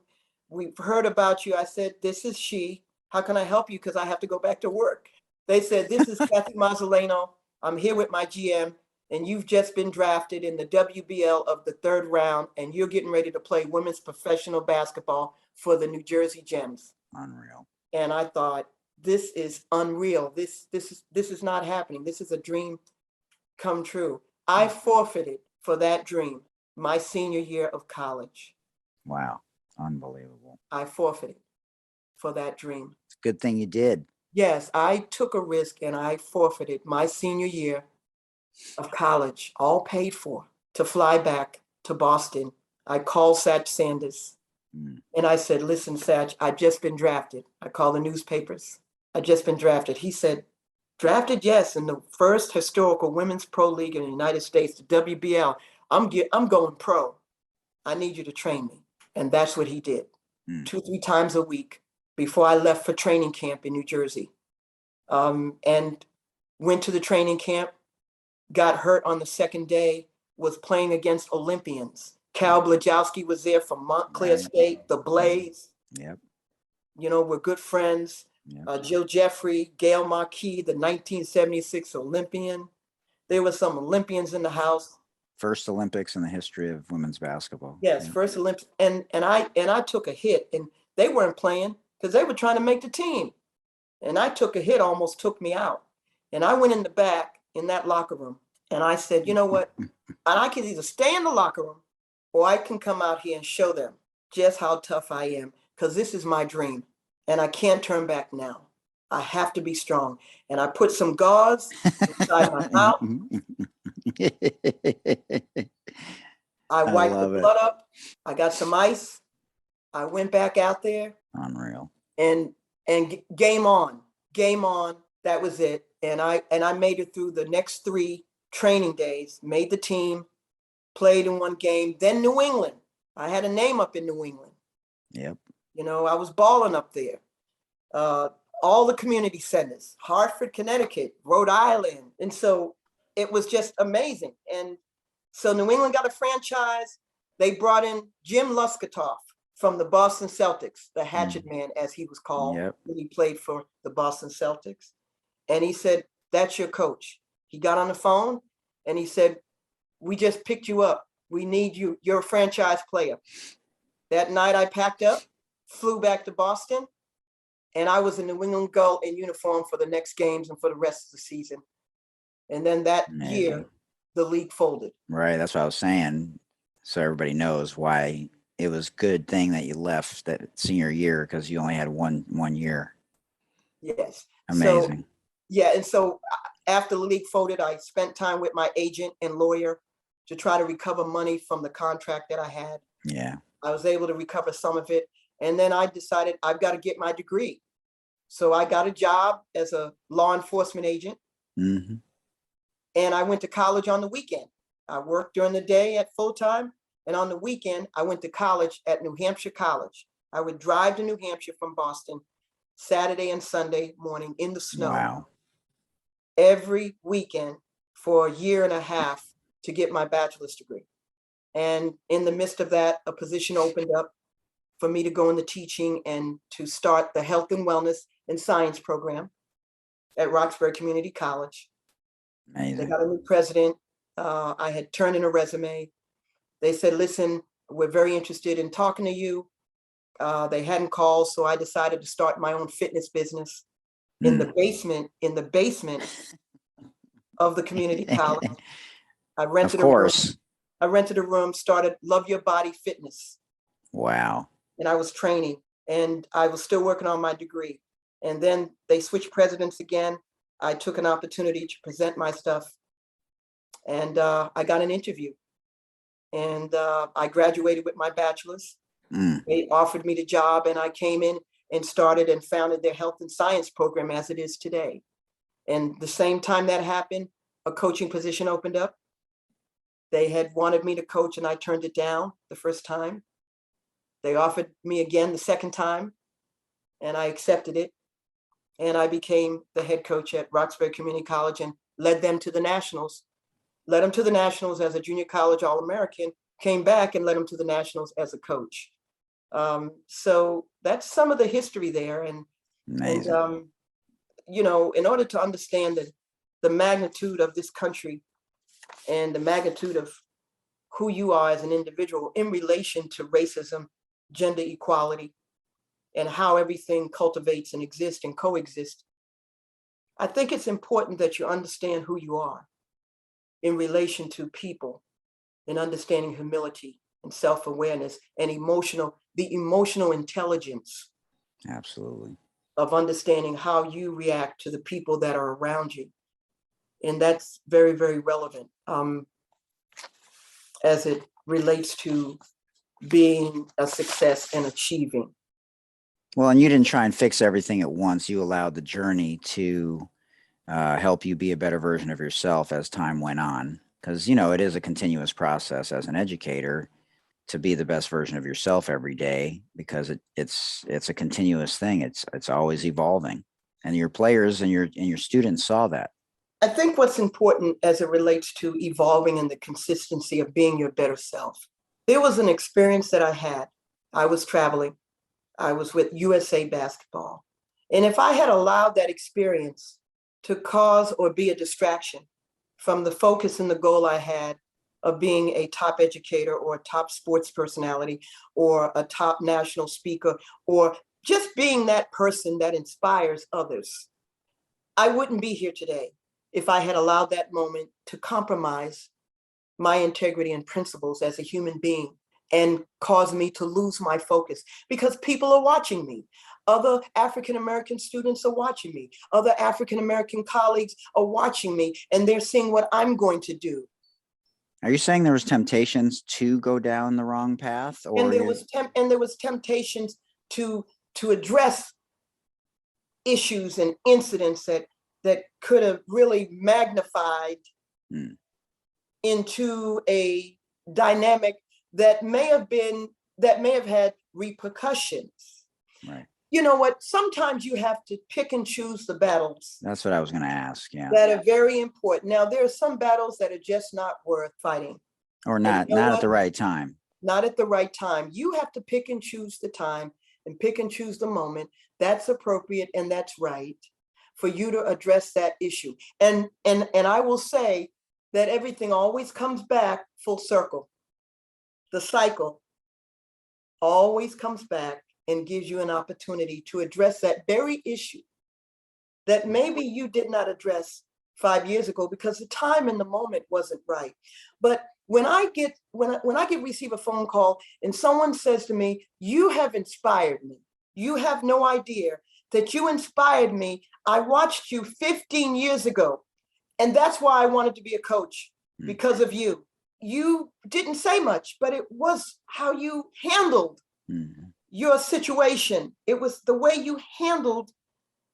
We've heard about you. I said, this is she. How can I help you? Because I have to go back to work. They said, this is Kathy Mazzolino. I'm here with my GM, and you've just been drafted in the WBL of the 3rd round, and you're getting ready to play women's professional basketball for the New Jersey Gems. Unreal. And I thought, this is unreal. This is not happening. This is a dream come true. I forfeited for that dream my senior year of college. Wow. Unbelievable. I forfeited for that dream. It's a good thing you did. Yes, I took a risk and I forfeited my senior year of college, all paid for, to fly back to Boston. I called Satch Sanders and I said, listen, Satch, I've just been drafted. I called the newspapers. I've just been drafted. He said, drafted, yes, in the first historical women's pro league in the United States, the WBL. I'm going pro. I need you to train me. And that's what he did. 2-3 times a week before I left for training camp in New Jersey. And went to the training camp, got hurt on the second day, was playing against Olympians. Cal Blajowski was there from Montclair State, the Blaze. Yep. You know, we're good friends. Yep. Jill Jeffrey, Gail Marquis, the 1976 Olympian. There were some Olympians in the house. First Olympics in the history of women's basketball. Yes, Yep. first Olympics. And I took a hit, and they weren't playing because they were trying to make the team. And I took a hit, almost took me out. And I went in the back in that locker room, and I said, you know what? And I can either stay in the locker room or I can come out here and show them just how tough I am, because this is my dream. And I can't turn back now. I have to be strong. And I put some gauze inside my mouth. I wiped the blood up. I got some ice. I went back out there. Unreal. And game on. That was it. And I made it through the next 3 training days, made the team, played in one game. Then New England. I had a name up in New England. Yep. You know, I was balling up there. All the community centers, Hartford, Connecticut, Rhode Island. And so it was just amazing. And so New England got a franchise. They brought in Jim Luskatoff from the Boston Celtics, the hatchet man, as he was called, when he played for the Boston Celtics. And he said, that's your coach. He got on the phone and he said, we just picked you up. We need you. You're a franchise player. That night I packed up, flew back to Boston, and I was a New England Gull in uniform for the next games and for the rest of the season. And then that year, the league folded. Right. That's what I was saying. So everybody knows why it was a good thing that you left that senior year, because you only had one year. Yes. Amazing. So, and so after the league folded, I spent time with my agent and lawyer to try to recover money from the contract that I had. Yeah. I was able to recover some of it. And then I decided I've got to get my degree. So I got a job as a law enforcement agent. Mm-hmm. And I went to college on the weekend. I worked during the day at full time. And on the weekend, I went to college at New Hampshire College. I would drive to New Hampshire from Boston Saturday and Sunday morning in the snow. Wow. Every weekend for a year and a half to get my bachelor's degree. And in the midst of that, a position opened up for me to go into teaching and to start the health and wellness and science program at Roxbury Community College. Amazing. They got a new president. I had turned in a resume. They said, listen, we're very interested in talking to you. They hadn't called, so I decided to start my own fitness business in the basement of the community college. I rented a room, started Love Your Body Fitness. Wow. And I was training, and I was still working on my degree. And then they switched presidents again. I took an opportunity to present my stuff, and I got an interview. And I graduated with my bachelor's. They offered me the job, and I came in and started and founded their health and science program as it is today. And the same time that happened, a coaching position opened up. They had wanted me to coach, and I turned it down the first time. They offered me again the second time, and I accepted it. And I became the head coach at Roxbury Community College and led them to the Nationals. Led them to the Nationals as a junior college All-American, came back and led them to the Nationals as a coach. So that's some of the history there. And you know, in order to understand the magnitude of this country and the magnitude of who you are as an individual in relation to racism, gender equality, and how everything cultivates and exists and coexists, I think it's important that you understand who you are in relation to people, and understanding humility and self-awareness and the emotional intelligence. Absolutely. Of understanding how you react to the people that are around you. And that's very, very relevant as it relates to being a success and achieving. Well, and you didn't try and fix everything at once. You allowed the journey to help you be a better version of yourself as time went on. Because, you know, it is a continuous process as an educator to be the best version of yourself every day, because it's a continuous thing. It's always evolving. And your players and your students saw that. I think what's important as it relates to evolving and the consistency of being your better self. There was an experience that I had. I was traveling. I was with USA Basketball. And if I had allowed that experience to cause or be a distraction from the focus and the goal I had of being a top educator or a top sports personality or a top national speaker, or just being that person that inspires others, I wouldn't be here today if I had allowed that moment to compromise my integrity and principles as a human being and cause me to lose my focus, because people are watching me. Other African-American students are watching me. Other African-American colleagues are watching me, and they're seeing what I'm going to do. Are you saying there was temptations to go down the wrong path? Or and there was temptations to address issues and incidents that could have really magnified into a dynamic that may have had repercussions. Right. You know what? Sometimes you have to pick and choose the battles. That's what I was going to ask. Yeah. That are very important. Now, there are some battles that are just not worth fighting. Or not at the right time. Not at the right time. You have to pick and choose the time and pick and choose the moment that's appropriate and that's right for you to address that issue. And I will say that everything always comes back full circle. The cycle always comes back and gives you an opportunity to address that very issue that maybe you did not address 5 years ago because the time and the moment wasn't right. But when I receive a phone call and someone says to me, "You have inspired me. You have no idea that you inspired me. I watched you 15 years ago, and that's why I wanted to be a coach, because of you." you didn't say much, but it was how you handled your situation. It was the way you handled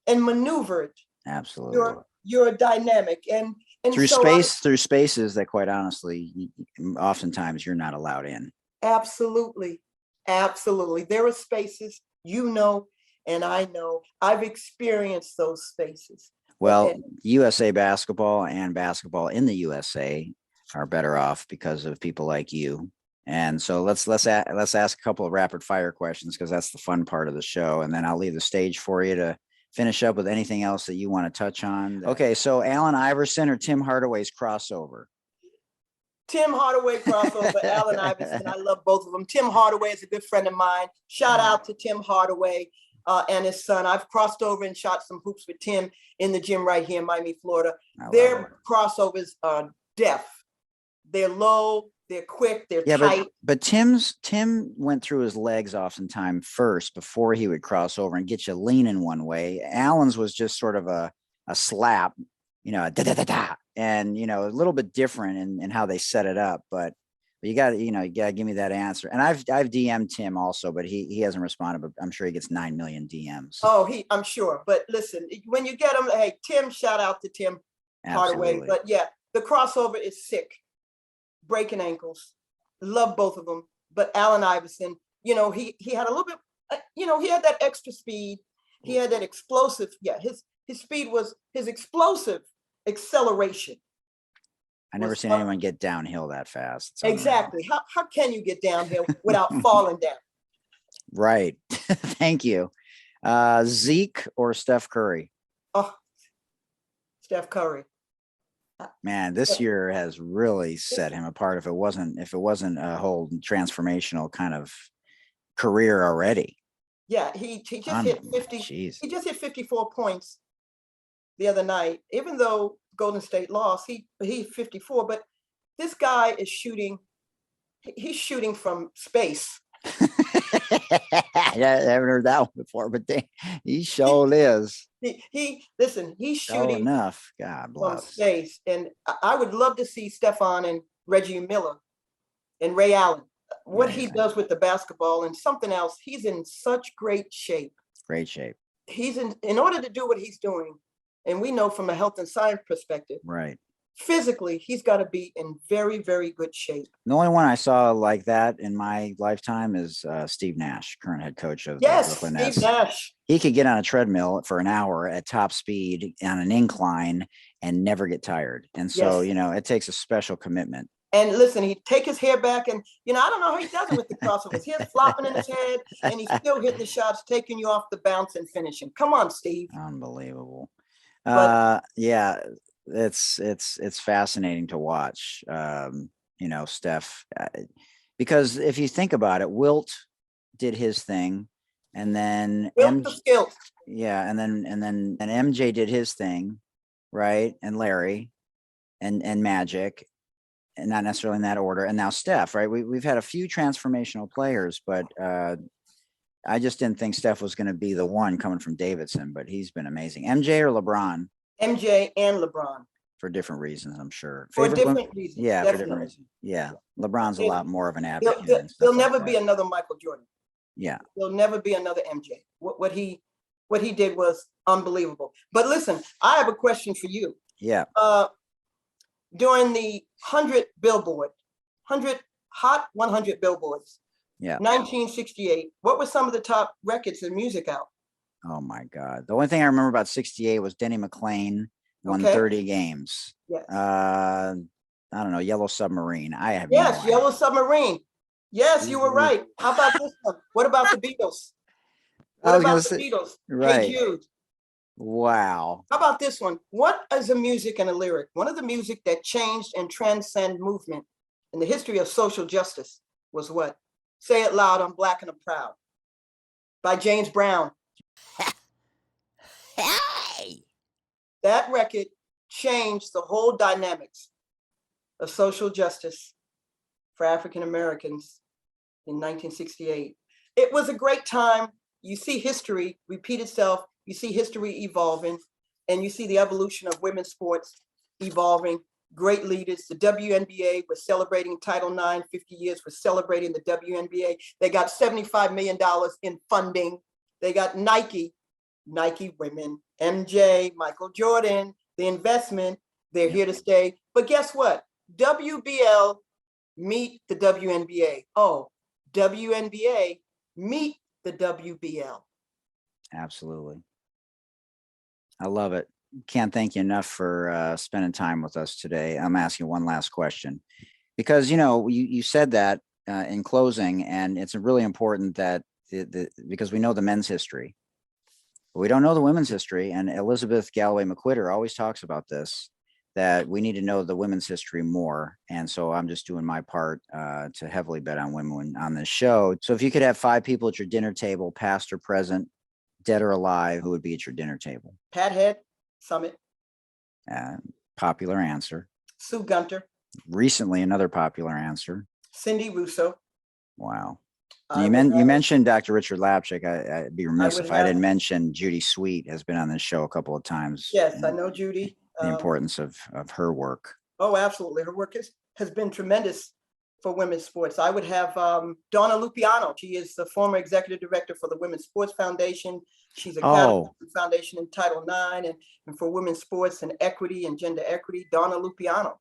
and maneuvered Absolutely. your dynamic. And through so through spaces that, quite honestly, oftentimes you're not allowed in. Absolutely. Absolutely. There are spaces, and I know. I've experienced those spaces. Well, USA basketball and basketball in the USA are better off because of people like you. And so let's ask a couple of rapid fire questions, because that's the fun part of the show. And then I'll leave the stage for you to finish up with anything else that you want to touch on. Okay, so Allen Iverson or Tim Hardaway's crossover? Tim Hardaway crossover, Allen Iverson. I love both of them. Tim Hardaway is a good friend of mine. Shout out to Tim Hardaway and his son. I've crossed over and shot some hoops with Tim in the gym right here in Miami, Florida. Their crossovers are deft. They're low, they're quick, they're tight. But Tim went through his legs oftentimes first before he would cross over and get you leaning one way. Allen's was just sort of a slap, a da-da-da-da. And, a little bit different in how they set it up, but you got to give me that answer. And I've DM'd Tim also, but he hasn't responded, but I'm sure he gets 9 million DMs. Oh, I'm sure. But listen, when you get him, hey, Tim, shout out to Tim Hardaway. But yeah, the crossover is sick. Breaking ankles. Love both of them. But Allen Iverson, he had a little bit, he had that extra speed. He had that explosive. Yeah, his speed was his explosive acceleration. I never seen anyone get downhill that fast. Exactly. How can you get downhill without falling down? Right. Thank you. Zeke or Steph Curry? Oh, Steph Curry. Man, this year has really set him apart. If it wasn't a whole transformational kind of career already. Yeah, he just hit 50. Geez. He just hit 54 points the other night. Even though Golden State lost, he 54. But this guy is shooting. He's shooting from space. I haven't heard that one before, but he sure is. He's shooting enough. God bless. From space. And I would love to see Stephon and Reggie Miller and Ray Allen. What he does with the basketball and something else. He's in such great shape. Great shape. He's in order to do what he's doing, and we know from a health and science perspective, right? Physically, he's got to be in very, very good shape. The only one I saw like that in my lifetime is Steve Nash, current head coach of the Brooklyn Nets. Steve Nash. He could get on a treadmill for an hour at top speed on an incline and never get tired. And so, it takes a special commitment. And listen, he'd take his hair back and, I don't know how he does it with the crossover. His hair's flopping in his head and he's still hitting the shots, taking you off the bounce and finishing. Come on, Steve. Unbelievable. Yeah. It's fascinating to watch, Steph, because if you think about it, Wilt did his thing, and then and then MJ did his thing, right? And Larry, and Magic, and not necessarily in that order, and now Steph, right? We've had a few transformational players, but I just didn't think Steph was going to be the one coming from Davidson, but he's been amazing. MJ or LeBron? MJ and LeBron. For different reasons, I'm sure. For different reasons. Yeah, definitely. For different reasons. Yeah. LeBron's a lot more of an advocate. There'll never be another Michael Jordan. Yeah. There'll never be another MJ. What he did was unbelievable. But listen, I have a question for you. Yeah. During the 100 Hot 100 billboards. Yeah. 1968. What were some of the top records in music out? Oh my God. The only thing I remember about 68 was Denny McLain won 30 games. Yes. I don't know, Yellow Submarine. I have no idea. Yellow Submarine. Yes, you were right. How about this one? What about the Beatles? What about the Beatles? Right. Hey Jude. Wow. How about this one? What is a music and a lyric? One of the music that changed and transcend movement in the history of social justice was what? Say It Loud, I'm Black and I'm Proud by James Brown. Hey. That record changed the whole dynamics of social justice for African Americans in 1968. It was a great time. You see history repeat itself. You see history evolving, and you see the evolution of women's sports evolving great leaders. The WNBA was celebrating Title IX, 50 years, we're celebrating the WNBA. They got $75 million in funding. They got Nike women, MJ, Michael Jordan, the investment, they're here to stay. But guess what? WBL meet the WNBA. Oh, WNBA meet the WBL. Absolutely. I love it. Can't thank you enough for spending time with us today. I'm asking one last question because, you said that in closing, and it's really important that because we know the men's history, but we don't know the women's history. And Elizabeth Galloway McQuitter always talks about this, that we need to know the women's history more. And so I'm just doing my part to heavily bet on women on this show. So if you could have 5 people at your dinner table, past or present, dead or alive, who would be at your dinner table? Pat Head, Summit. Popular answer. Sue Gunter. Recently, another popular answer. Cindy Russo. Wow. You mentioned Dr. Richard Lapchick. I'd be remiss if I didn't mention Judy Sweet has been on this show a couple of times. Yes, I know Judy. The importance of her work. Oh, absolutely. Her work has been tremendous for women's sports. I would have Donna Lupiano. She is the former executive director for the Women's Sports Foundation. She's a foundation in Title IX and for women's sports and equity and gender equity. Donna Lupiano.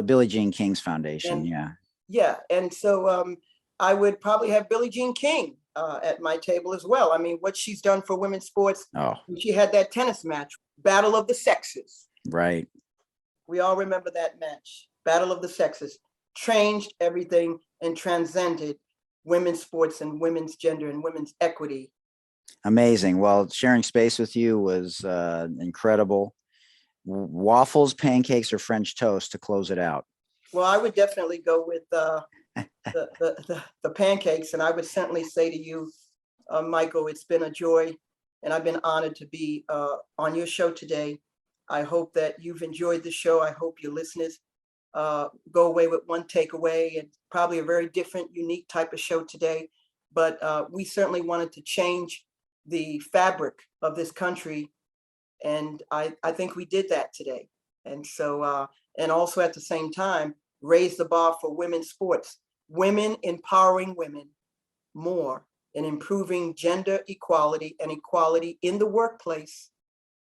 Billie Jean King's foundation. Yeah. And so I would probably have Billie Jean King at my table as well. I mean, what she's done for women's sports. Oh. She had that tennis match, Battle of the Sexes. Right. We all remember that match, Battle of the Sexes. Changed everything and transcended women's sports and women's gender and women's equity. Amazing. Well, sharing space with you was incredible. Waffles, pancakes, or French toast to close it out? Well, I would definitely go with the pancakes, and I would certainly say to you, Michael, it's been a joy, and I've been honored to be on your show today. I hope that you've enjoyed the show. I hope your listeners go away with one takeaway, and probably a very different, unique type of show today. But we certainly wanted to change the fabric of this country. And I think we did that today. And so, and also at the same time, raise the bar for women's sports, women empowering women more and improving gender equality and equality in the workplace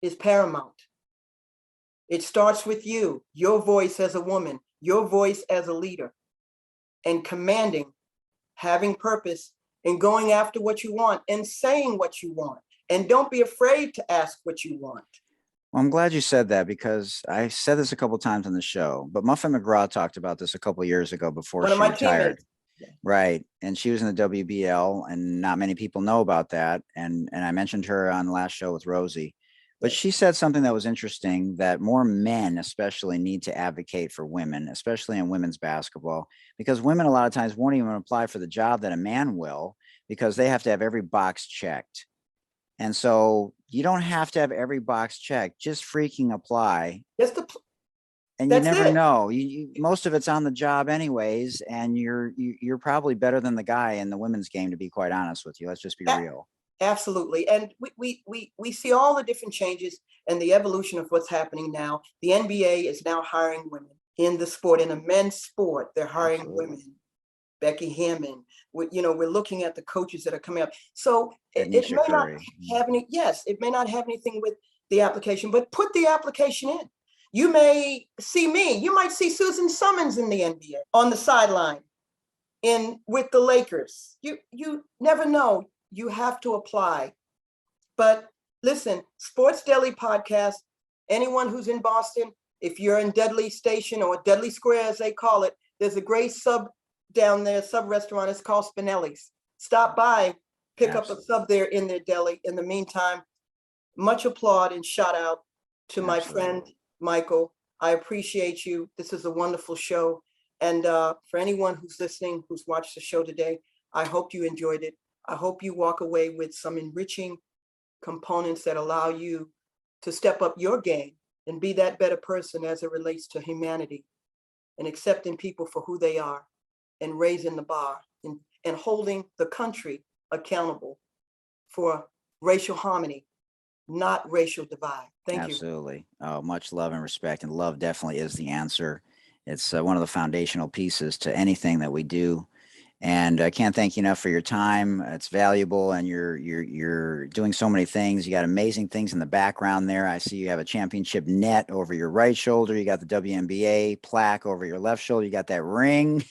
is paramount. It starts with you, your voice as a woman, your voice as a leader, and commanding, having purpose, and going after what you want and saying what you want. And don't be afraid to ask what you want. Well, I'm glad you said that because I said this a couple of times on the show, but Muffin McGraw talked about this a couple of years ago before she retired. Right. And she was in the WBL, and not many people know about that. And I mentioned her on the last show with Rosie. But she said something that was interesting, that more men especially need to advocate for women, especially in women's basketball, because women a lot of times won't even apply for the job that a man will, because they have to have every box checked. And so you don't have to have every box checked, just freaking apply. And you never know. Most of it's on the job anyways, and you're probably better than the guy in the women's game, to be quite honest with you. Let's just be real. Absolutely. And we see all the different changes and the evolution of what's happening now. The NBA is now hiring women in the sport, in a men's sport. They're hiring women. Becky Hammond. We're looking at the coaches that are coming up. So it may not have it may not have anything with the application, but put the application in. You may see me. You might see Susan Summons in the NBA on the sideline with the Lakers. You never know. You have to apply. But listen, Sports Daily Podcast, anyone who's in Boston, if you're in Dudley Station or Dudley Square, as they call it, there's a great sub restaurant. It's called Spinelli's. Stop by, pick up a sub there in their deli. In the meantime, much applaud and shout out to my friend, Michael. I appreciate you. This is a wonderful show. And for anyone who's listening, who's watched the show today, I hope you enjoyed it. I hope you walk away with some enriching components that allow you to step up your game and be that better person as it relates to humanity and accepting people for who they are and raising the bar and holding the country accountable for racial harmony, not racial divide. Thank you. Absolutely. Oh, much love and respect. And love definitely is the answer. It's one of the foundational pieces to anything that we do. And I can't thank you enough for your time. It's valuable, and you're doing so many things. You got amazing things in the background there. I see you have a championship net over your right shoulder. You got the WNBA plaque over your left shoulder. You got that ring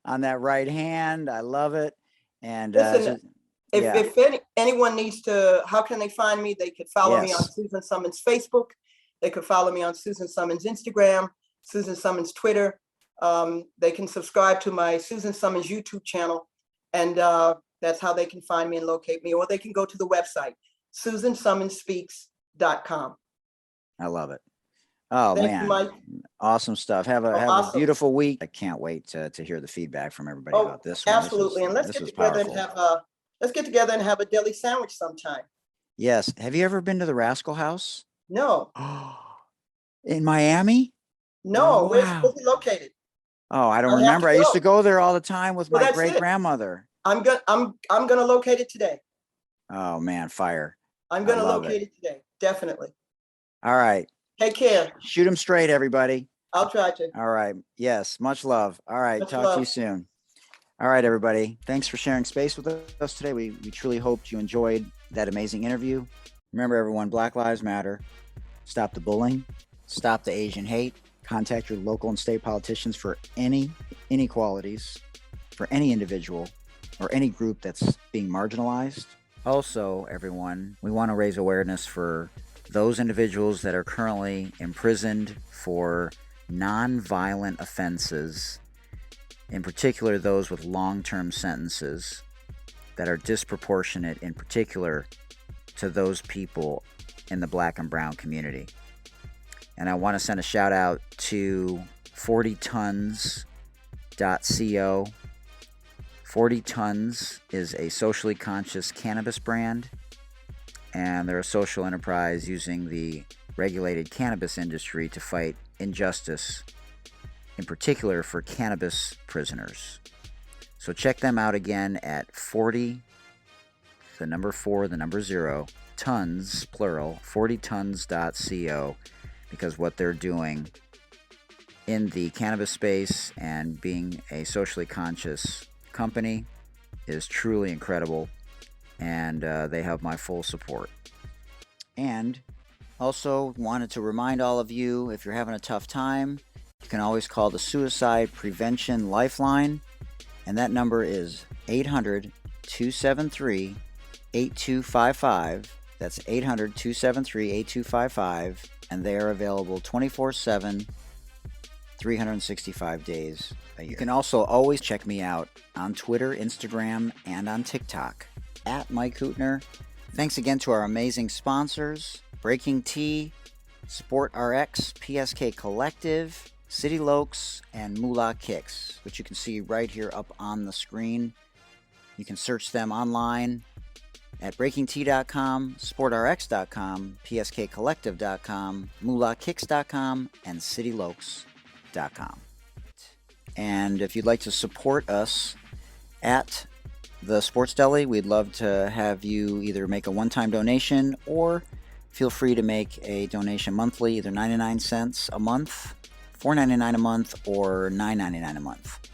on that right hand. I love it. And Listen, if anyone needs to, how can they find me? They could follow me on Susan Summons Facebook. They could follow me on Susan Summons Instagram, Susan Summons Twitter. They can subscribe to my Susan Summons YouTube channel, and that's how they can find me and locate me. Or they can go to the website, susansummonsspeaks.com. I love it. Oh, Thank man. you, Mike. Awesome stuff. Have a beautiful week. I can't wait to hear the feedback from everybody about this one. Absolutely. And let's get together and have a deli sandwich sometime. Yes. Have you ever been to the Rascal House? No. In Miami? No. Wow. Where's it located? Oh, I don't remember. I used to go there all the time with my great grandmother. I'm gonna locate it today. Oh man, fire. I'm gonna locate it today. Definitely. All right. Take care. Shoot them straight, everybody. I'll try to. All right. Yes. Much love. All right. Talk to you soon. All right, everybody. Thanks for sharing space with us today. We truly hoped you enjoyed that amazing interview. Remember, everyone, Black Lives Matter. Stop the bullying. Stop the Asian hate. Contact your local and state politicians for any inequalities, for any individual or any group that's being marginalized. Also, everyone, we want to raise awareness for those individuals that are currently imprisoned for non-violent offenses, in particular those with long-term sentences that are disproportionate, in particular to those people in the Black and brown community. And I want to send a shout out to 40tons.co. 40 Tons is a socially conscious cannabis brand, and they're a social enterprise using the regulated cannabis industry to fight injustice, in particular for cannabis prisoners. So check them out again at 40, the number 4, the number 0, tons, plural, 40tons.co, because what they're doing in the cannabis space and being a socially conscious company is truly incredible, and they have my full support. And also wanted to remind all of you, if you're having a tough time, you can always call the Suicide Prevention Lifeline, and that number is 800-273-8255. That's 800-273-8255, and they are available 24/7, 365 days a year. You can also always check me out on Twitter, Instagram, and on TikTok at Mike Hootner. Thanks again to our amazing sponsors, Breaking Tea, SportRx, PSK Collective, City Lokes, and Moolah Kicks, which you can see right here up on the screen. You can search them online at breakingtea.com, sportrx.com, pskcollective.com, moolahkicks.com, and citylokes.com. And if you'd like to support us at the Sports Deli, we'd love to have you either make a one-time donation or feel free to make a donation monthly, either 99 cents a month, $4.99 a month, or $9.99 a month.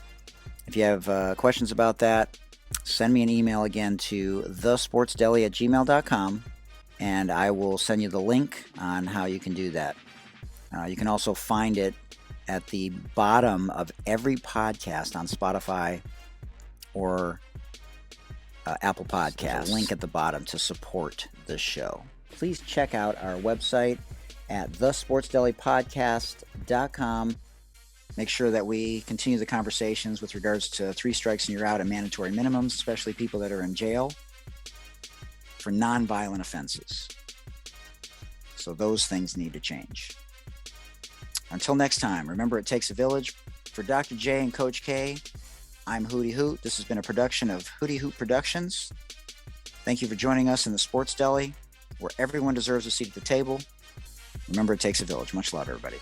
If you have questions about that, send me an email again to thesportsdeli@gmail.com, and I will send you the link on how you can do that. You can also find it at the bottom of every podcast on Spotify or Apple Podcasts. Link at the bottom to support the show. Please check out our website at thesportsdelipodcast.com. Make sure that we continue the conversations with regards to 3 strikes and you're out and mandatory minimums, especially people that are in jail for non-violent offenses. So those things need to change. Until next time, remember, it takes a village. For Dr. J and Coach K, I'm Hootie Hoot. This has been a production of Hootie Hoot Productions. Thank you for joining us in the Sports Deli, where everyone deserves a seat at the table. Remember, it takes a village. Much love, everybody.